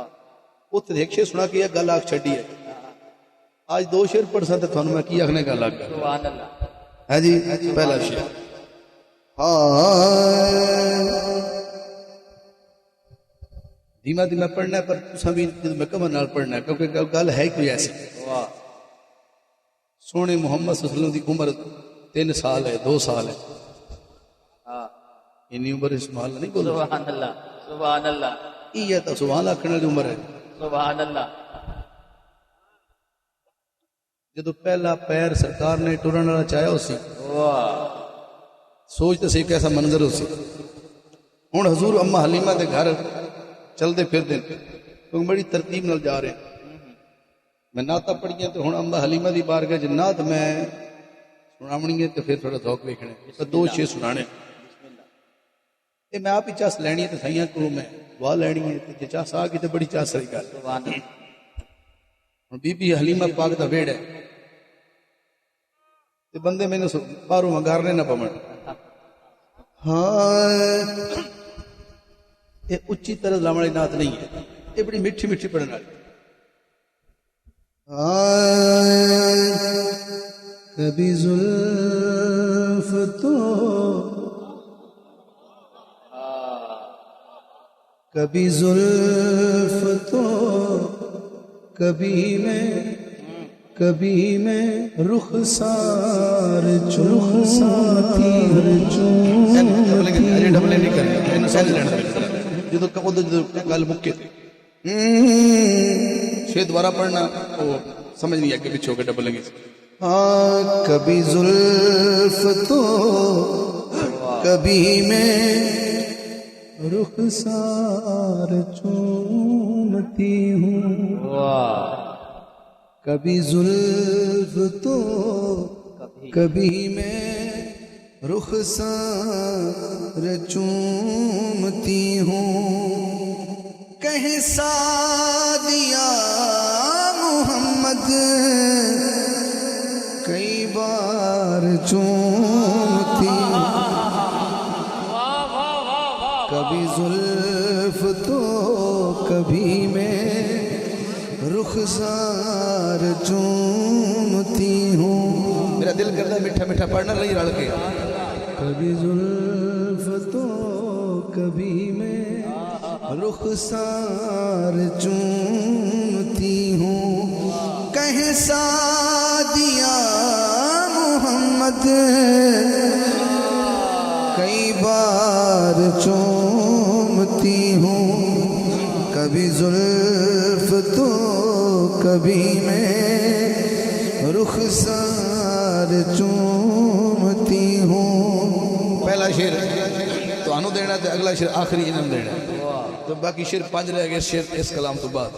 اتنے ایک شیر سنا کہ یہ گل آگ چھڑی ہے آج دو شیر پڑھ سکتے تھانوں میں کی آگنے گل آگ گل سبحان اللہ ہے جی پہلا شیر دھیما دھیما پڑھنا ہے پر تساں بھی میں کمر نال پڑھنا ہے کیونکہ گل ہے کوئی ایسی سونے محمد صلی اللہ علیہ وسلم دی عمر 3 سال ہے 2 سال ہے انی عمر اسمال نہیں بولو سبحان اللہ سبحان اللہ یہ تو سبحان اللہ کھڑنے دی عمر ہے سبحان اللہ جدو پہلا پیر سرکار نے ٹرن والا چاہیا ہو سی سوچ تو صحیح کیسا منظر ہو سی ہن حضور اما حلیمہ دے گھر چلتے پھر دیں کیونکہ بڑی ترتیب نال جا رہے ہیں میں ناتا پڑھیاں تو ہن اما حلیمہ دی بارگاہ جے نات میں سناونی ہے تو پھر تھوڑا ذوق ویکھنا ہے تو 2 شعر سنانے یہ میں آپ ہی چاس لینی ہے تو سائیاں کو میں دعا لینی ہے تو جے چاس آ گئی تو بڑی چاس رہی گل سبحان اللہ بی بی حلیمہ پاک دا ویڑ ہے تے بندے میں نے باہروں مگارنے نہ پمن ہاں یہ اچھی طرح لاؤن والی نعت نہیں ہے یہ بڑی میٹھی میٹھی پڑھنے والی کبھی زلف تو کبھی زلف تو کبھی میں رخسار چومتی ڈبلے نہیں کرنا جدو گل مکے شیر دوبارہ پڑھنا وہ سمجھ نہیں آگے پیچھے ہو کے ڈبل لگی ہاں کبھی زلف تو کبھی میں رخسار چومتی ہوں کبھی زلف تو کبھی میں رخسار چومتی ہوں کہیں سعدیہ محمد کئی بار چومتی کبھی زلف تو کبھی میں رخسار چومتی ہوں میرا دل کرتا ہے میٹھا میٹھا پڑھنا نہیں رل کے کبھی زلف تو کبھی میں رخسار چومتی ہوں کہیں سعدیہ محمد کئی بار چومتی ہوں کبھی زلف تو کبھی میں رخسار چومتی ہوں پہلا شیر تو انو دینا تے اگلا شیر آخری انم دینا تو باقی شیر 5 رہ گئے شیر اس کلام تو بعد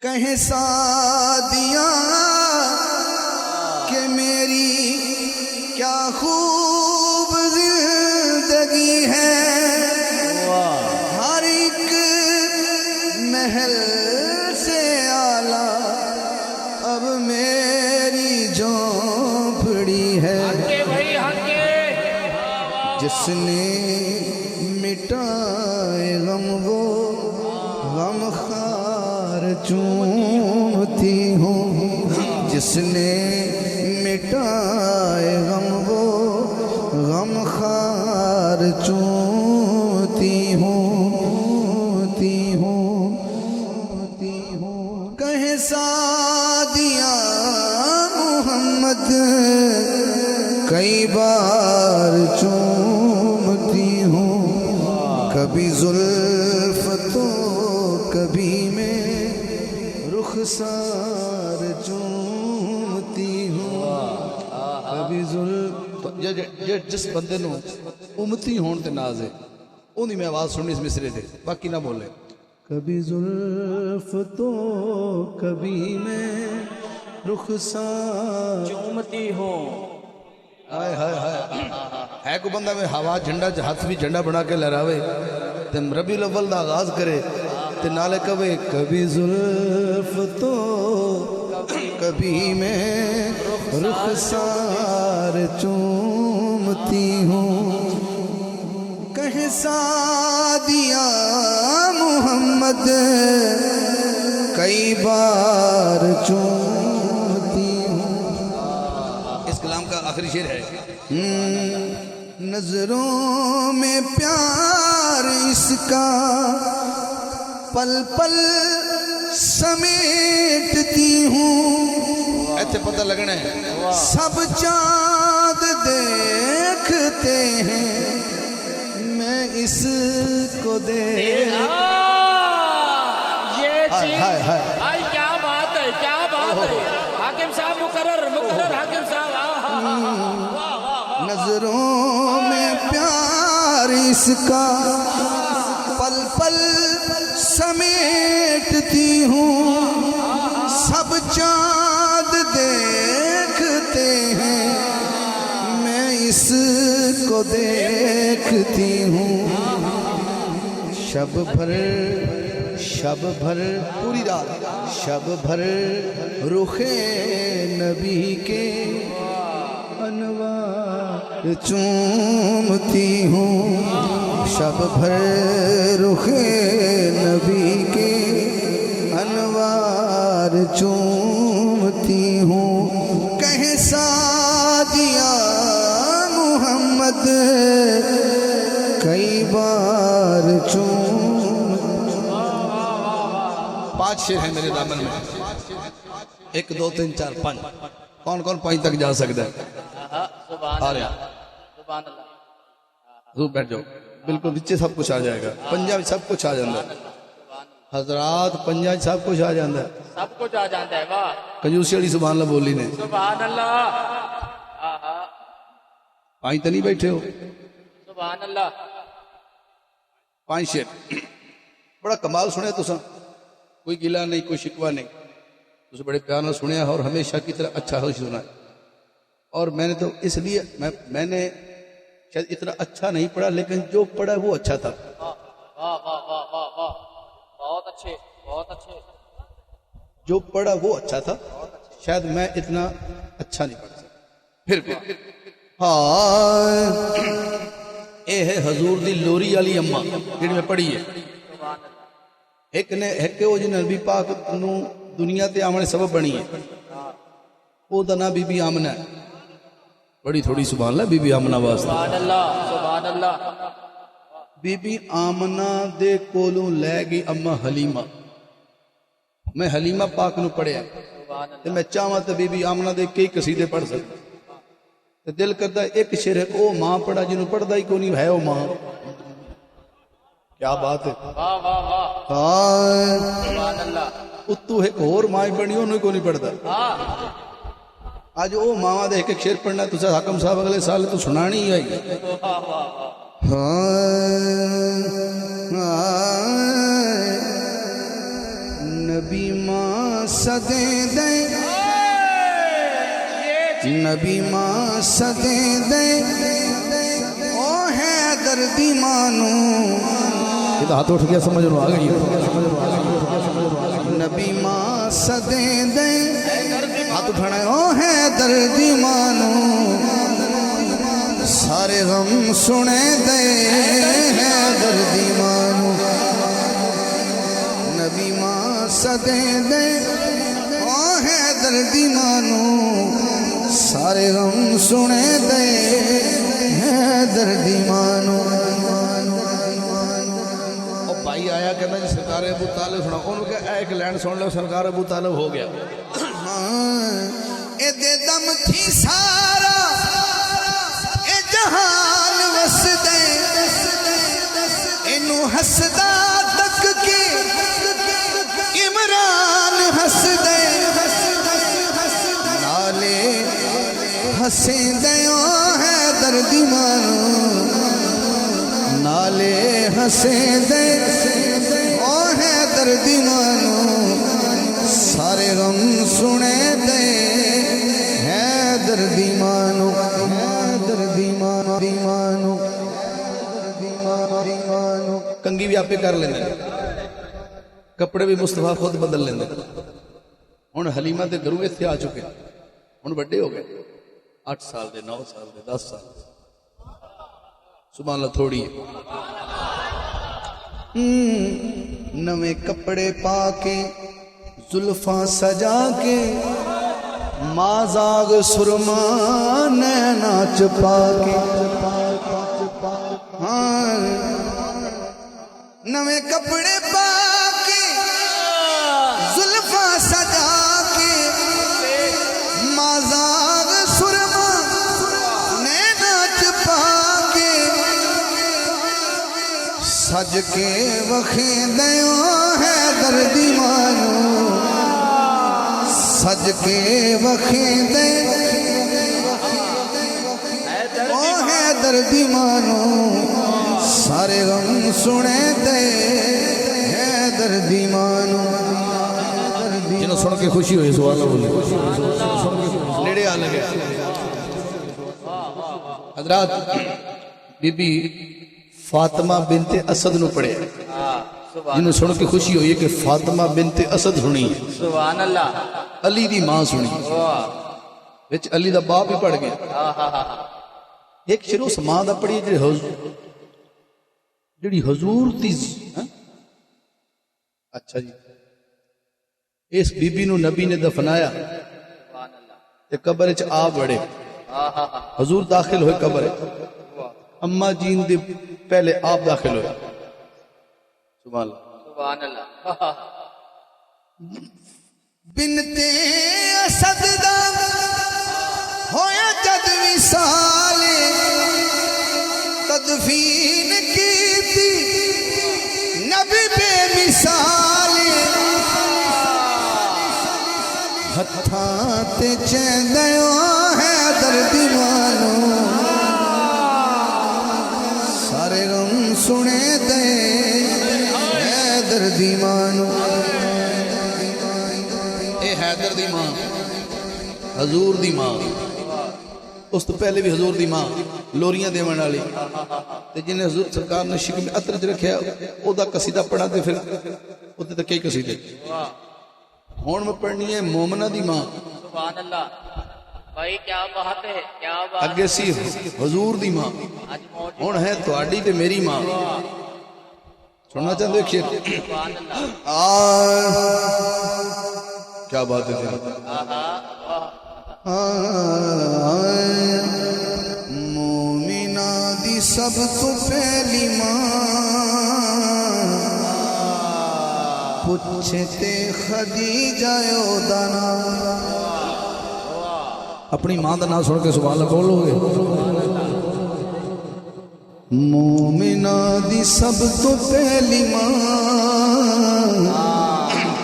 کہیں سعدیہ کہ میری کیا خوب زندگی ہے ہر ایک محل سے اعلیٰ اب میری جھونپڑی ہے جس نے مٹائے غم وہ غم خار چومتی ہوں جس نے مٹائے غم وہ غم خار چومتی ہوں کہیں سعدیہ محمد کئی بار چومتی ہوں کبھی زلف تو کبھی میں رخسار چومتی ہوں کبھی زلف جس بندے نو امتی ہون تے ناز ہے انہی میں آواز سننی اس مصرے دے باقی نہ بولے کبھی زلف تو کبھی میں رخسار چومتی ہوں ہائے ہائے ہائے ہے کو بندہ میں ہوا جھنڈا ہاتھ بھی جھنڈا بنا کے لہراوے تے ربیع الاول دا آغاز کرے تے نالے کبھی کبھی زلف تو کبھی میں رخسار چومتی ہوں کہیں سعدیہ محمد کئی بار چومتی ہوں اس کلام کا آخری شعر ہے نظروں میں پیار اس کا پل پل سمیٹتی ہوں ایسے پتہ لگنا ہے سب چاند دیکھتے ہیں میں اس کو دیکھ یہ چیز ہائے ہائے بھائی کیا بات ہے حاکم صاحب مقرر حاکم صاحب نظروں میں پیار اس کا پل پل سمیٹتی ہوں سب چاند دیکھتے ہیں میں اس کو دیکھتی ہوں شب بھر پوری رات شب بھر رخ نبی کے انوار چومتی ہوں شب بھر رخ نبی کے انوار چومتی ہوں کہیں سعدیہ محمد کئی بار پانچ شیر ہیں میرے دامن میں 1 2 3 4 5 کون کون 5 تک جا سکتا ہے سبحان آ رہا سبحان اللہ حضور بیٹھ جاؤ بالکل نیچے سب کچھ آ جائے گا پنجاب سب کچھ آ جاتا ہے حضرات پنجاب سب کچھ آ جاتا ہے سب کچھ آ جاتا ہے واہ کنجوسی والی سبحان اللہ بولی نے سبحان اللہ آہا پانچ تو نہیں بیٹھے ہو سبحان اللہ پانچ شیر بڑا کمال سنیا تسا کوئی گلا نہیں کوئی شکوہ نہیں تسا بڑے پیار نال سنیا اور ہمیشہ کی طرح اچھا ہو سنا ہے اور میں نے تو اس لیے میں نے شاید اتنا اچھا نہیں پڑھا لیکن جو پڑھا وہ اچھا تھا واہ واہ واہ واہ واہ واہ بہت اچھے بہت اچھے جو پڑھا وہ اچھا تھا شاید میں اتنا اچھا نہیں پڑھ سکتا پھر ہاں اے ہے حضور دی لوری والی اماں جڑی میں پڑھی ہے ایک نے وہ جن نبی پاک نو دنیا تے آمنے سبب بنی ہے وہ دا نام بی بی آمنہ ہے بڑی تھوڑی سبحان اللہ بی بی آمنہ واسطہ سبحان اللہ سبحان اللہ بی بی آمنہ دے کولوں لے گئی اما حلیمہ میں حلیمہ پاک نو پڑھیا تے میں چاہواں تے بی بی آمنہ دے کئی قصیدے پڑھ سکتا تے دل کرتا ہے ایک شعر ہے او ماں پڑھا جنہوں پڑھدا ہی کوئی نہیں ہے او ماں کیا بات ہے واہ واہ واہ ہاں سبحان اللہ اتو ایک اور ماں بنی انہوں کو نہیں پڑھتا ہاں آج او ماں دے ایک شعر پڑھنا ہے تسا حاکم صاحب اگلے سال تو سنانی ہی آئی واہ واہ واہ نبی ماں صدے دے نبی ماں صدے دے او ہے دردی مانو یہ تو ہاتھ اٹھ گیا سمجھ لو آ گئی نبی ماں صدے دے ہاتھ اٹھانا ہے او ہے دردی مانو سارے غم سنے دے ہے دردی مانو نبی ماں صدے دے او ہے دردی مانو سارے غم سنے دے ہے دردی مانو بھائی آیا کہنا جی سرکار ابو طالب سنا انہوں نے کہا ایک لینڈ سن لو سرکار ابو طالب ہو گیا اے دے دم تھی سارا اے جہان وس دے اینو ہسدا تک کے عمران ہس دے نالے ہسیں دیوں ہے دردی مانو نالے ہسیں دے او ہے دردی مانو سارے غم سنے دے ہے دردی مانو دردی مانو دیمانو دیمانو کنگھی بھی آپ کر لیندے کپڑے بھی مصطفیٰ خود بدل لیندے ہن حلیمہ دے گھروں ایتھے آ چکے ہن بڑے ہو گئے 8 سال دے 9 سال دے 10 سال دے سبحان اللہ تھوڑی ہے نویں کپڑے پا کے زلفاں سجا کے مازاغ سرما نینا چپا کے ہاں نویں کپڑے پا کے زلفاں سجا کے مازاغ سرما نینا چپا کے سج کے وخیں دیوں ہے دردی مانو سج کے وخیں دے او ہے دردی مانو سارے غم سنے دے ہے دردی مانو جنہوں سن کے خوشی ہوئی سبحان اللہ بولی نیڑے آ لگے حضرات بی بی فاطمہ بنت اسد نو پڑھے جنہوں سن کے خوشی ہوئی ہے کہ فاطمہ بنت اسد سنی سبحان اللہ علی دی ماں سنی وچ علی دا باپ ہی پڑھ گیا ایک شروع اس ماں دا پڑھی جڑی حضور دی اچھا جی اس بی بی نو نبی نے دفنایا تے قبر وچ آپ بڑے حضور داخل ہوئے قبر اما جین دے پہلے آپ داخل ہوئے سبحان اللہ سبحان اللہ بنتے اسد دا ہویا جد وصال تد فین کی تھی نبی بے مثال ہتھاں تے چیندیو ہے دردی مانو سارے غم سنے دے ہے دردی مانو اے حیدر دی ماں حضور دی ماں اس تو پہلے بھی حضور دی ماں لوریاں دیون والی تے جنہیں حضور سرکار نے شکم عطر چ رکھیا او دا قصیدہ پڑھا تے پھر اوتے تے کئی قصیدے ہن میں پڑھنی ہے مومنہ دی ماں سبحان اللہ بھائی کیا بات ہے کیا بات اگے سی حضور دی ماں ہن ہے تہاڈی تے میری ماں سننا چاہندے ایک شعر سبحان اللہ کیا بات ہے تیری مومنہ دی سب تو پہلی ماں پوچھتے خدیجہ دا نام اپنی ماں دا نام سن کے سبحان اللہ بولو گے مومنہ دی سب تو پہلی ماں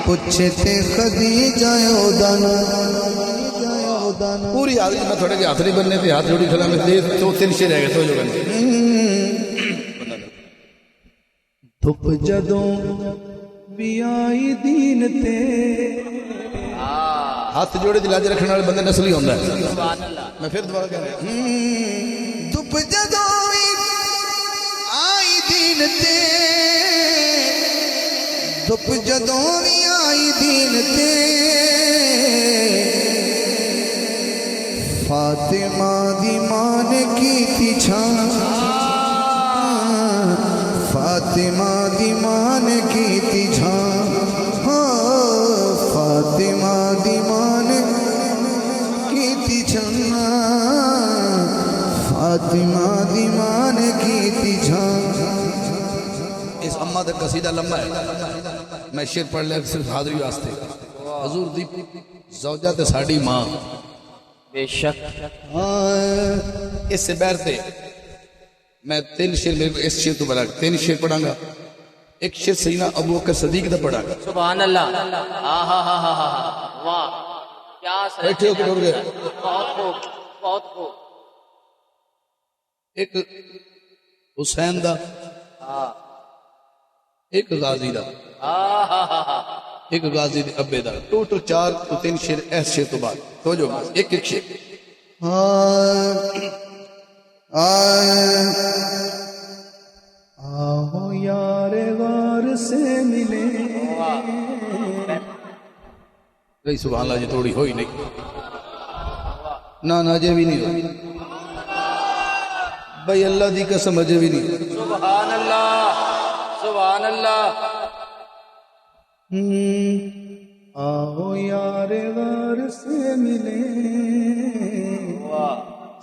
پوچھتے خدیجہ دا نام پوری آدمی میں تھوڑے کے ہاتھ نہیں بننے تھے ہاتھ جوڑی کھلا میں دے تو تین شیر رہ گئے تو جو گنے دھپ جدوں بھی آئی دین تے ہاتھ جوڑے دی لاج رکھنے والے بندے نسلی ہوندہ ہے سبحان اللہ میں پھر دوبارہ کہہ رہا ہوں دھپ جدوں بھی آئی دین تے دھپ جدوں بھی آئی دین تے فاطمہ دی ماں نے کی تھی چھان فاطمہ دی ماں نے کی تھی چھان فاطمہ دی ماں نے کی تھی چھان فاطمہ دی ماں نے کی تھی چھان اس اماں دا قصیدہ لمبا ہے میں شیر پڑھ لیا صرف حاضری واسطے حضور دی زوجہ تے ساڑی ماں بے شک اس سے بیرتے میں تین شیر میرے کو اس شیر تو بڑھا تین شیر پڑھاں گا ایک شیر سیدنا ابو بکر صدیق دا پڑھا گا سبحان اللہ واہ کیا بیٹھے ہو کہ ڈر گئے بہت خوب بہت خوب ایک حسین دا ایک غازی دا ایک غازی دے ابے دا ٹوٹل 4 تو 3 شیر اس شیر تو بعد تو جو ایک ایک شیر آہو یار غار سے ملے رہی سبحان اللہ جی تھوڑی ہوئی نہیں نہ جے بھی نہیں ہوئی بھائی اللہ دی قسم اجے بھی نہیں سبحان اللہ سبحان اللہ آہو یار غار سے ملے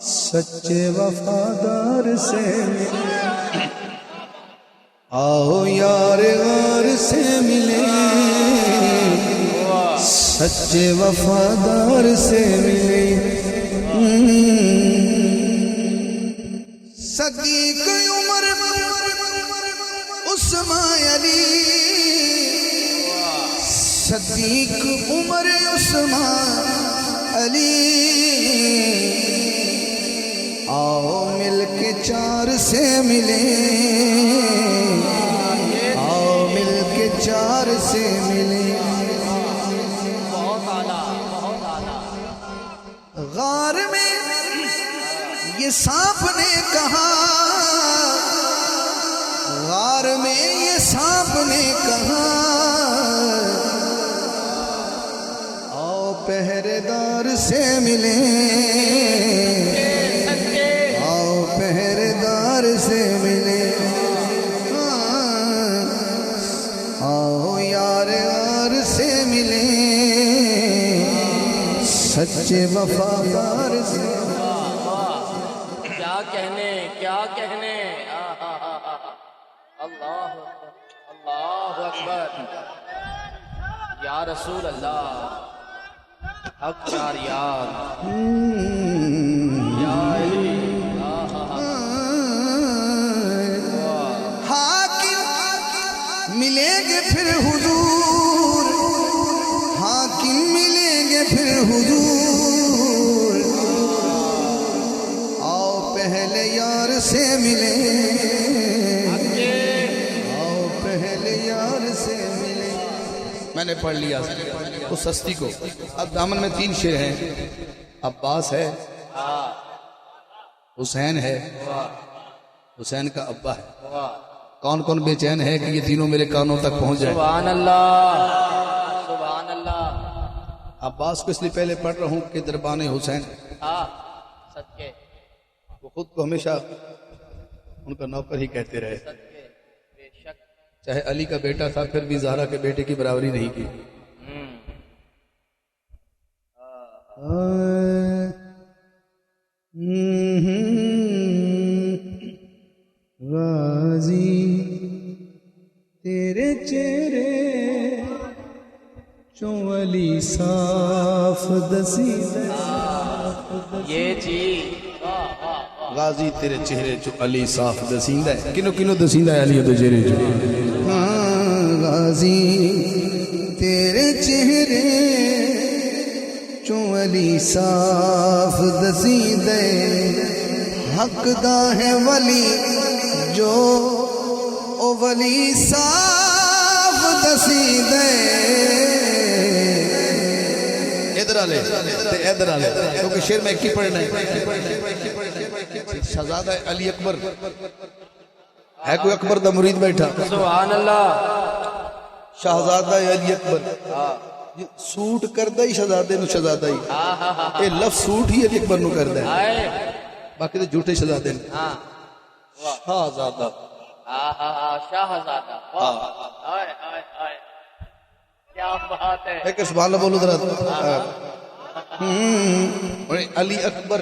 سچے وفادار سے ملے آہو یار غار سے ملے سچے وفادار سے ملے صدیق عمر عثمان علی صدیق عمر عثمان علی آؤ مل کے 4 سے ملے آؤ مل کے 4 سے ملے بہت اعلیٰ بہت اعلیٰ غار میں یہ سانپ نے کہا غار میں یہ سانپ نے کہا آؤ پہرے دار سے ملے آؤ پہرے دار سے ملے آؤ یار یار سے ملے سچے وفادار سے کیا کہنے اللہ اکبر یا رسول اللہ حق چار یار یا علی سے ملے آؤ پہلے یار سے ملے. میں نے پڑھ لیا اس سستی کو. اب دامن میں 3 شعر ہیں. عباس ہے, حسین ہے, حسین کا ابا ہے. کون کون بے چین ہے کہ یہ تینوں میرے کانوں تک پہنچ جائے؟ سبحان اللہ سبحان اللہ. عباس کو اس لیے پہلے پڑھ رہا ہوں کہ دربان حسین ہاں صدقے وہ خود کو ہمیشہ ان کا نوکر ہی کہتے رہے. صدقے بے شک. چاہے علی کا بیٹا تھا پھر بھی زہرا کے بیٹے کی برابری نہیں کی. غازی تیرے چہرے چولی صاف دسی. یہ جی غازی تیرے چہرے چو علی صاف دسیندہ ہے. کنو کنو دسیندہ ہے علی تو چہرے چو. ہاں غازی تیرے چہرے چو علی صاف دسیندہ ہے. حق دا ہے ولی جو او ولی صاف دسیندہ ہے. ادھر آلے ادھر آلے کیونکہ شعر میں ایک ہی پڑھنا ہے. شہزادہ علی اکبر ہے. کوئی اکبر دا مرید بیٹھا؟ سبحان اللہ. شہزادہ علی اکبر سوٹ کردہ ہی شہزادے نو شہزادہ ہی. اے لفظ سوٹ ہی علی اکبر نو کردہ ہے, باقی تو جھوٹے شہزادے نے. شہزادہ شاہزادہ. کیا بات ہے. ایک سبحان اللہ بولو ذرا. علی اکبر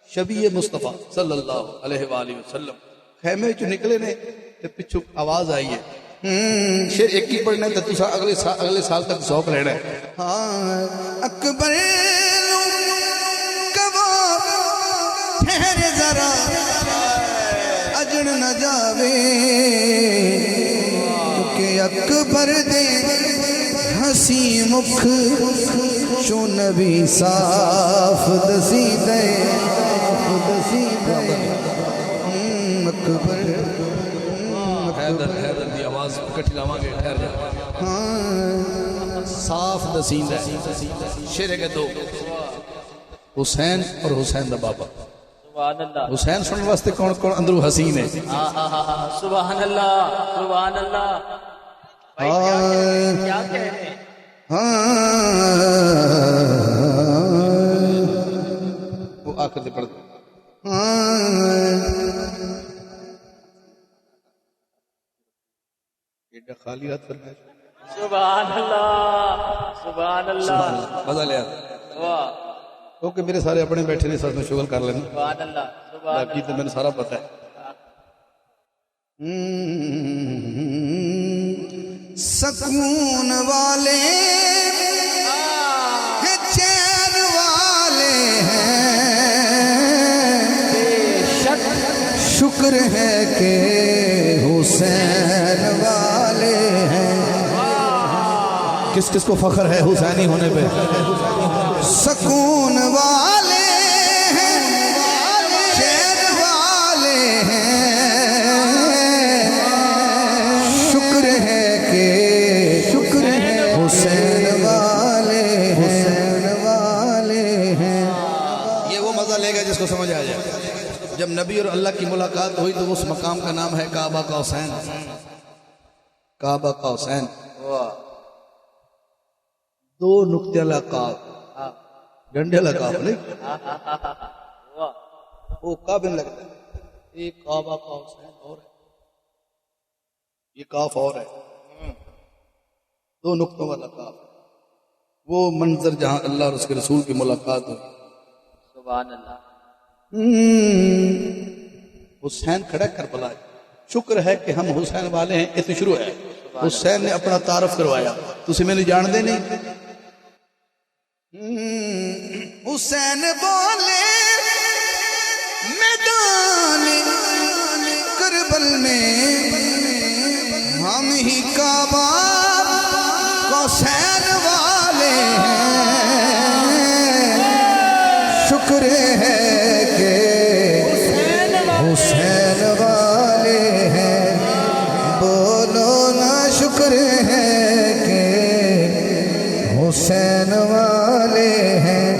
شبیہ مصطفیٰ صلی اللہ علیہ وآلہ وسلم خیمے چو نکلے نے تے پچھو آواز آئی ہے. شیر ایک ہی پڑھنا ہے تو تسا اگلے سال تک ذوق لینا ہے. اکبر کبا ٹھہر ذرا اجڑ نہ جاوے کہ اکبر دے ہنسی مکھ چو نبی صاف دسی دے. اکبر حیدر دی آواز کٹھی لاواں گے. ٹھہر جا. صاف دسیندہ ہے. شعر کے 2 حسین اور حسین دا بابا. سبحان اللہ. حسین سننے واسطے کون کون اندرو حسین ہے. سبحان اللہ سبحان اللہ. بھائی کیا کہہ رہے ہیں. وہ آخر سے پڑھ دو. خالی ہاتھ فرمائے. سبحان اللہ سبحان اللہ. مزہ لیا واہ. کیونکہ میرے سارے اپنے بیٹھے نے ساتھ میں شغل کر لینا. سبحان اللہ سبحان باقی تو میں نے سارا پتہ ہے. سکون والے ہیں, چین والے ہیں, شکر ہے کہ حسین والے ہیں. کس کس کو فخر ہے حسینی ہونے پہ؟ سکون والے ہیں, چین والے ہیں, شکر ہے کہ حسین والے ہیں. یہ وہ مزہ لے گا جس کو سمجھ آ جائے. جب نبی اور اللہ کی ملاقات ہوئی تو اس مقام کا نام ہے کعبہ کا حسین. کعبہ کا حسین. 2 نقطے لقاب ڈنڈے لقاب نہیں. وہ کعبہ لگتا ہے. ایک کعبہ کا حسین اور ہے, یہ کاف اور ہے. 2 نقطوں والا کاف. وہ منظر جہاں اللہ اور اس کے رسول کی ملاقات ہوئی. سبحان اللہ. حسین کھڑا کربلا. شکر ہے کہ ہم حسین والے ہیں. یہ تو شروع ہے. حسین نے اپنا تعارف کروایا. تسی میں نے جان دے نہیں. حسین بولے میدان کربل میں ہم ہی کعبہ حسین والے ہیں. شکر ہے کہ حسین والے ہیں، بولو نا شکر ہے کہ حسین والے ہیں۔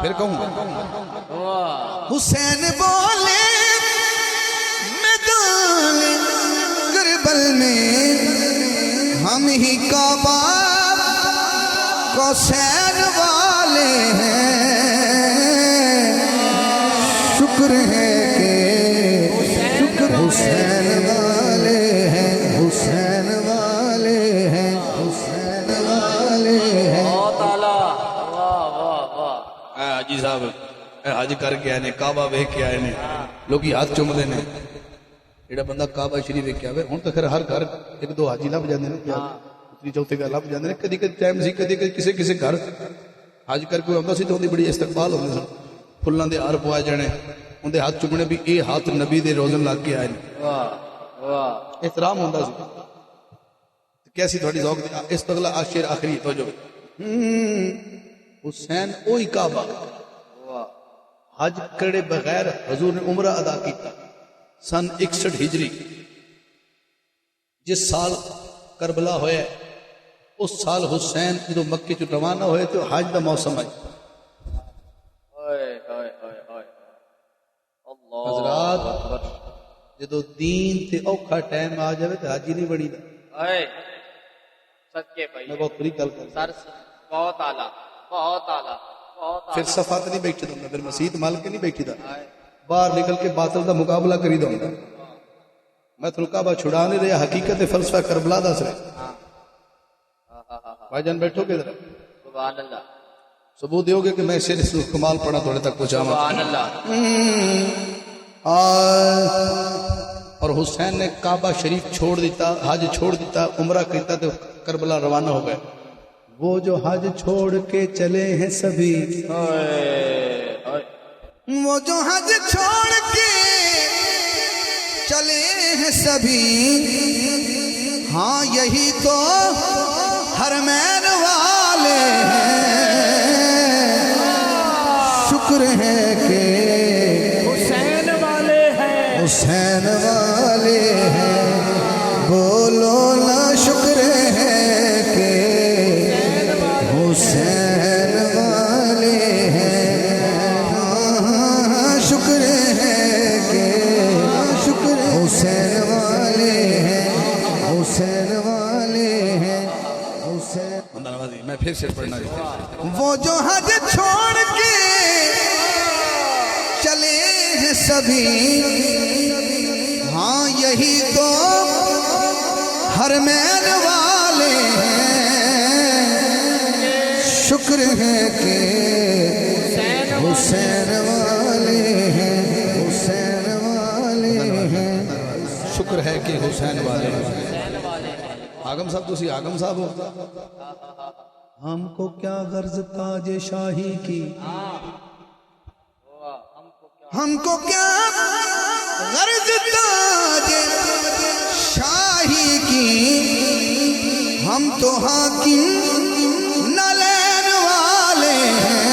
پھر کہوں حسین بولے میدان کربل میں ہم ہی کعبہ حسین والے ہیں، شکر ہے کہ شکر حسین والے ہیں، حسین والے ہیں، حسین والے ہیں۔ بہت اعلیٰ، واہ واہ واہ۔ اے حاجی صاحب اے حج کر کے آئے نے، کعبہ ویکھ کے آئے نے، لوگی ہاتھ چوم دے نے۔ جڑا بندہ کعبہ شریف ویکھ کے آوے، ہن تے خیر ہر گھر ایک دو حاجی لب جاندے نے، تیسری چوتھی گل لب جاندے نے، کدی کدی ٹائم سی، کدی کدی کسے گھر حج کر کے آندا سی تے اودی بڑی استقبال ہوندی سی، پھلاں دے ہار پوائے جانے، اندے ہاتھ چومنے بھی اے ہاتھ نبی دے روزن لگ کے آئے نے، واہ واہ۔ احترام ہوندا سی۔ کیسی تھوڑی ذوق دی اس تو اگلا شعر آخری توجہ، حسین اوہی کعبہ حج کرے بغیر حضور نے عمرہ ادا کیتا سن 61 ہجری، جس سال کربلا ہویا اس سال حسین جدو مکے چ روانہ ہوئے تو حج دا موسم ہے۔ حضرات جدو دین تے اوکھا ٹائم آ جائے تو حاجی نہیں بنی دا۔ صدقے بھائی، میں بہت بڑی گل کر سر بہت اعلیٰ، بہت اعلیٰ، بہت پھر اعلیٰ۔ صفات نہیں بیٹھے دا، پھر مسیت مال کے نہیں بیٹھی دا، باہر نکل کے باطل دا مقابلہ کری دا۔ میں تو کعبہ چھڑا نہیں رہا، حقیقت فلسفہ کربلا دا سرے۔ بھائی جان بیٹھو گے ذرا، سبحان اللہ، ثبوت دیو گے کہ میں شعر کمال پڑھا تھوڑے تک پہنچا۔ سبحان اللہ۔ اور حسین نے کعبہ شریف چھوڑ دیتا، حج چھوڑ دیتا، عمرہ کرتا تو کربلا روانہ ہو گئے۔ وہ جو حج چھوڑ کے چلے ہیں سبھی، وہ جو حج چھوڑ کے چلے ہیں سبھی، ہاں یہی تو حرمین والے ہیں، شکر ہے کہ حسین والے ہیں، حسین والے ہیں، بولو نا شکر ہے کہ حسین والے ہیں، شکر ہے کہ شکر حسین والے ہیں، حسین والے ہیں، حسین۔ بندہ نوازی میں پھر شعر پڑھنا چاہتا ہوں۔ وہ جو حج چھوڑ کے چلے ہیں سبھی، ہاں یہی تو حرمین والے ہیں، شکر ہے کہ حسین والے ہیں، حسین والے ہیں، شکر ہے کہ حسین والے ہیں۔ آگم صاحب تسی آگم صاحب ہو، ہم کو کیا غرض تاج شاہی کی، ہم کو کیا غرض تاج شاہی کی، ہم تو حاکم نلین والے ہیں،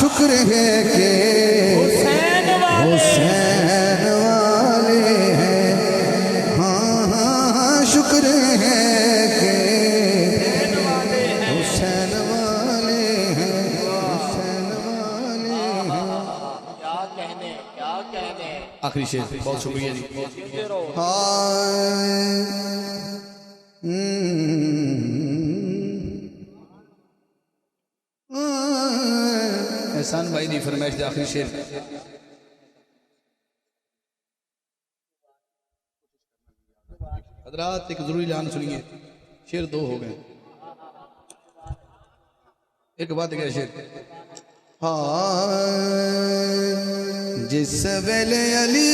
شکر ہے کہ حسین والے ہیں، ہاں ہاں شکر ہے کہ حسین والے ہیں، حسین والے ہیں۔ کیا کہنے، کیا کہنے۔ آخری شعر بہت شکریہ جی۔ احسان بھائی دی فرمائش دے آخری شعر، حضرات ایک ضروری اعلان سنیے، شعر دو ہو گئے، ایک بات ہے شعر۔ جس ویلے علی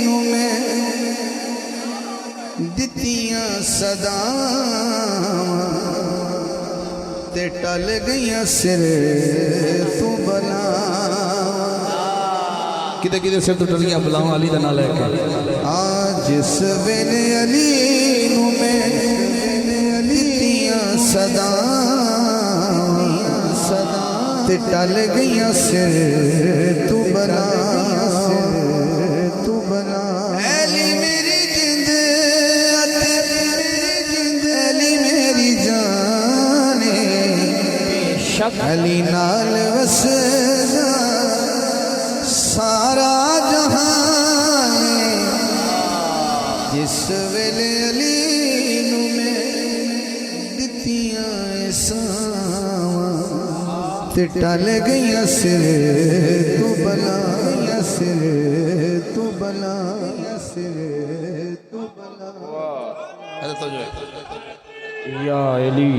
نو میں دتیاں صداواں تے ٹل گئیاں سر تو بلاواں، کدے کدے سر تو ٹلیاں بلاواں علی دا نام لے کے۔ جس ویلے علی نو میں دتیاں صداواں تے ٹل گئیاں سر تو بلا ایلی میری جند ایلی میری جان علی نال وسدا سارا جہان جس ویلے علی نو میں دتیاں ساواں تے ٹل گئیاں سر تو بلا سر تو بلا سر تو بلا تو جو ہے یا علی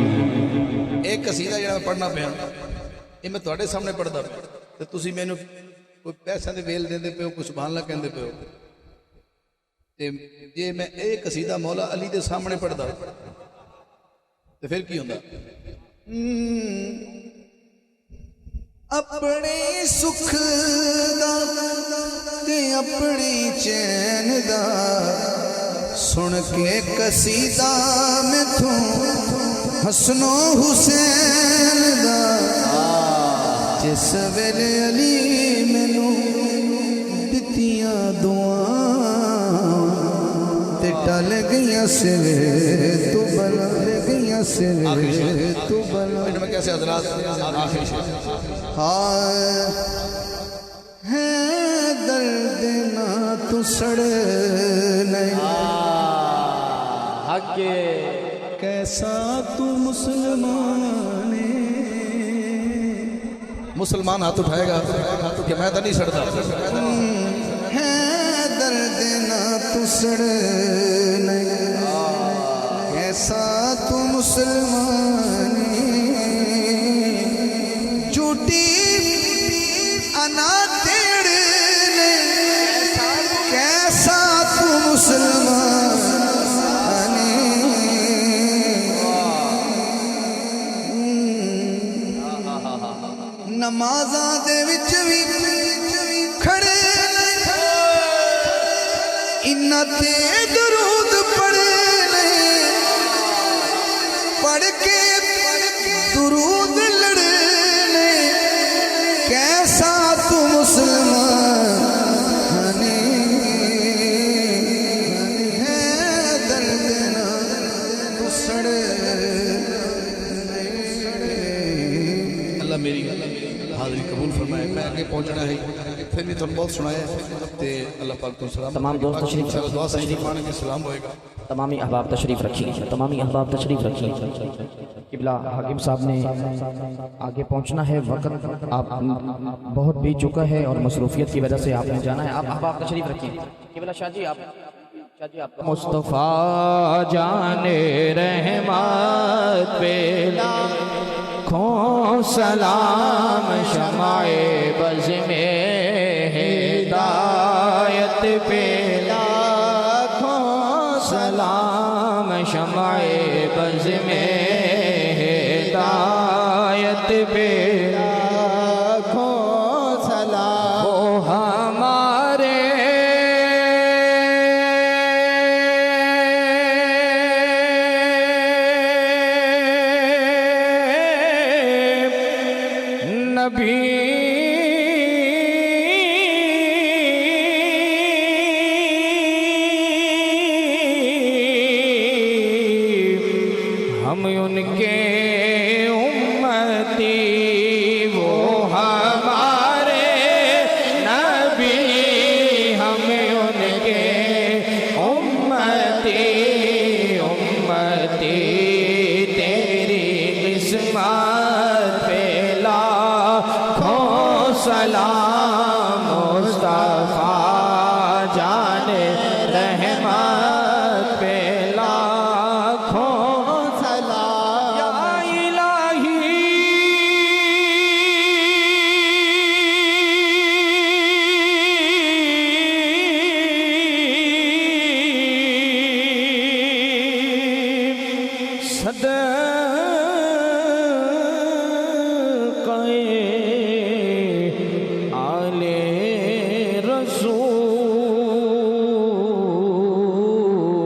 ایک قصیدہ جڑا پڑھنا پیا یہ میں تواڈے سامنے پڑھدا پیا تے تسی مینوں کوئی پیسے دے ویل دیندے پیو کوئی سبحان اللہ کہندے پیو تے جے میں ایک قصیدہ مولا علی دے سامنے پڑھدا تے پھر کی ہوندا اپنے سکھ دا تے اپنی چین دا سن کے قصیدہ میں تھوں حسن و حسین دا جس ویلے علی مینوں دتیاں دعاں تے ٹل گئیاں سر تو بلا گئیاں سر تو بلا میں کیسے حضرات آخری شعر ہے درد نہ تو سڑ نہیں حق کیسا تو مسلمان مسلمان ہاتھ اٹھائے گا کہ میں تو نہیں سڑتا ہے درد نہ تو سڑ نہیں کیسا تو مسلمان جھوٹی انا تیڑ کیسا تو مسلمان نمازاں دے وچ وی کھڑے انہاں تے درود پڑھے پڑھ کے درود لڑے کیسا تو مسلمان ہے درد نہ تو سڑے اللہ میری حاضری قبول فرمائے میں آگے پہنچنا ہے پھر بھی تھوڑا بہت سنایا تے اللہ پاک تو سلام تمام دوست تشریف دعا تشریف آنے کے سلام ہوئے گا تمامی احباب تشریف رکھیں تمامی احباب تشریف رکھیں قبلہ حاکم صاحب نے آگے پہنچنا ہے وقت آپ بہت بیت چکا ہے اور مصروفیت کی وجہ سے آپ نے جانا ہے آپ احباب تشریف رکھیں قبلہ شاہ جی آپ مصطفیٰ جان رحمت پہ لاکھوں سلام شمع بز میں ہدایت پہ لاکھوں سلام شمع بز میں ہدایت پہ لاکھوں سلام وہ ہمارے نبی ہم ان کے امتی وہ ہمارے نبی ہم ان کے امتی امتی تیری قسمت پہ لاکھوں سلام مصطفیٰ جان رحمت پہ لاکھوں سلام یا الہی صدقہ آل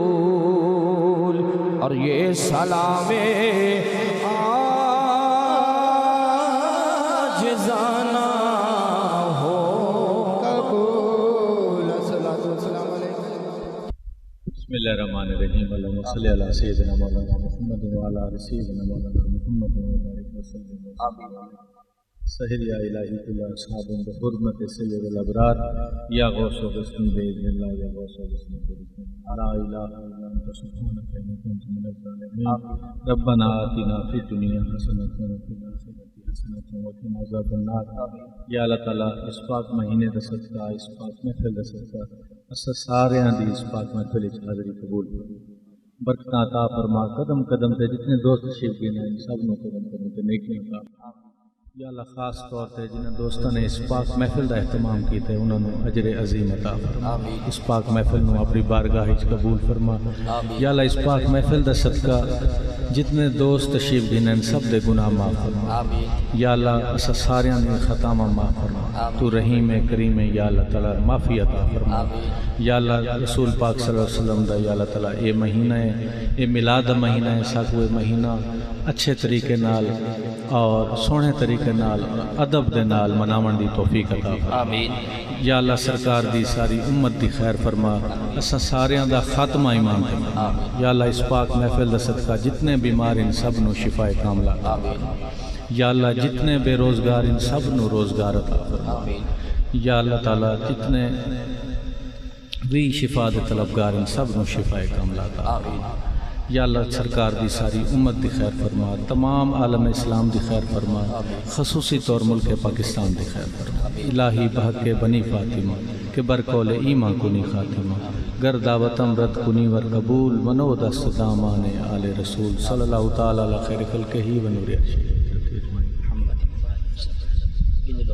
رسول اور یہ سلام عاجز خزانہ ہو قبول الصلاۃ والسلام علیکم بسم اللہ الرحمن الرحیم اللہم صلی علی سیدنا مولانا محمد وعلی آل سیدنا مولانا محمد وبارک وسلم آمین سہر یا الہی کل اصحاب بحرمت سید الابرار یا غوث و غسن باذن اللہ یا غوث و غسن باذن اللہ لا الہ الا انت سبحانک انی کنت من الظالمین ربنا آتنا فی الدنیا حسنۃ وفی الاخرۃ حسنۃ وقنا عذاب النار یا اللہ تعالی اس پاک مہینے دا صدقہ اس پاک محفل دا صدقہ اس سارے دی اس پاک محفل وچ حاضری قبول برکتاں عطا فرما قدم قدم تے جتنے دوست تشریف لینے سب نو قدم قدم تے نیکیاں عطا یا اللہ خاص طور تے جنہیں دوستوں نے اس پاک محفل دا اہتمام کیتے انہوں نے اجر عظیم عطا فرما اس پاک محفل نو اپنی بارگاہ وچ قبول فرما یا اللہ اس پاک محفل دا صدقہ جتنے دوست تشریف جنہیں سب دے گناہ معاف فرما یا اللہ اسا ساریاں دی خطاواں معاف فرما تو رحیم کریم یا اللہ تعالی معافی عطا فرما یا اللہ رسول پاک صلی اللہ علیہ وسلم دا یا اللہ تعالی اے مہینہ ہے اے میلاد مہینہ ہے ساکو اے مہینہ اچھے طریقے نال اور سونے طریقے نال ادب دے نال مناون دی توفیق عطا فرما آمین یا اللہ سرکار دی ساری امت دی خیر فرما اساں ساریاں دا خاتمہ ایمان فرما یا اللہ اس پاک محفل دا صدقہ جتنے بیمار ان سب نو شفا کاملہ عطا فرما یا اللہ جتنے بے روزگار ان سب نو روزگار عطا فرما یا اللہ تعالی جتنے بھی شفا دے طلبگار ان سب نو شفا کاملہ عطا فرما یا اللہ سرکار دی ساری امت دی خیر فرما تمام عالم اسلام دی خیر فرما خصوصی طور ملک پاکستان دی خیر فرما الہی بحق کے بنی فاطمہ کہ برقول ایمان کنی خاتمہ گر دعوتم رد کنی ور قبول منو دست دامان آل رسول صلی اللہ تعالی علی خیر خلقہ و نور عرشہ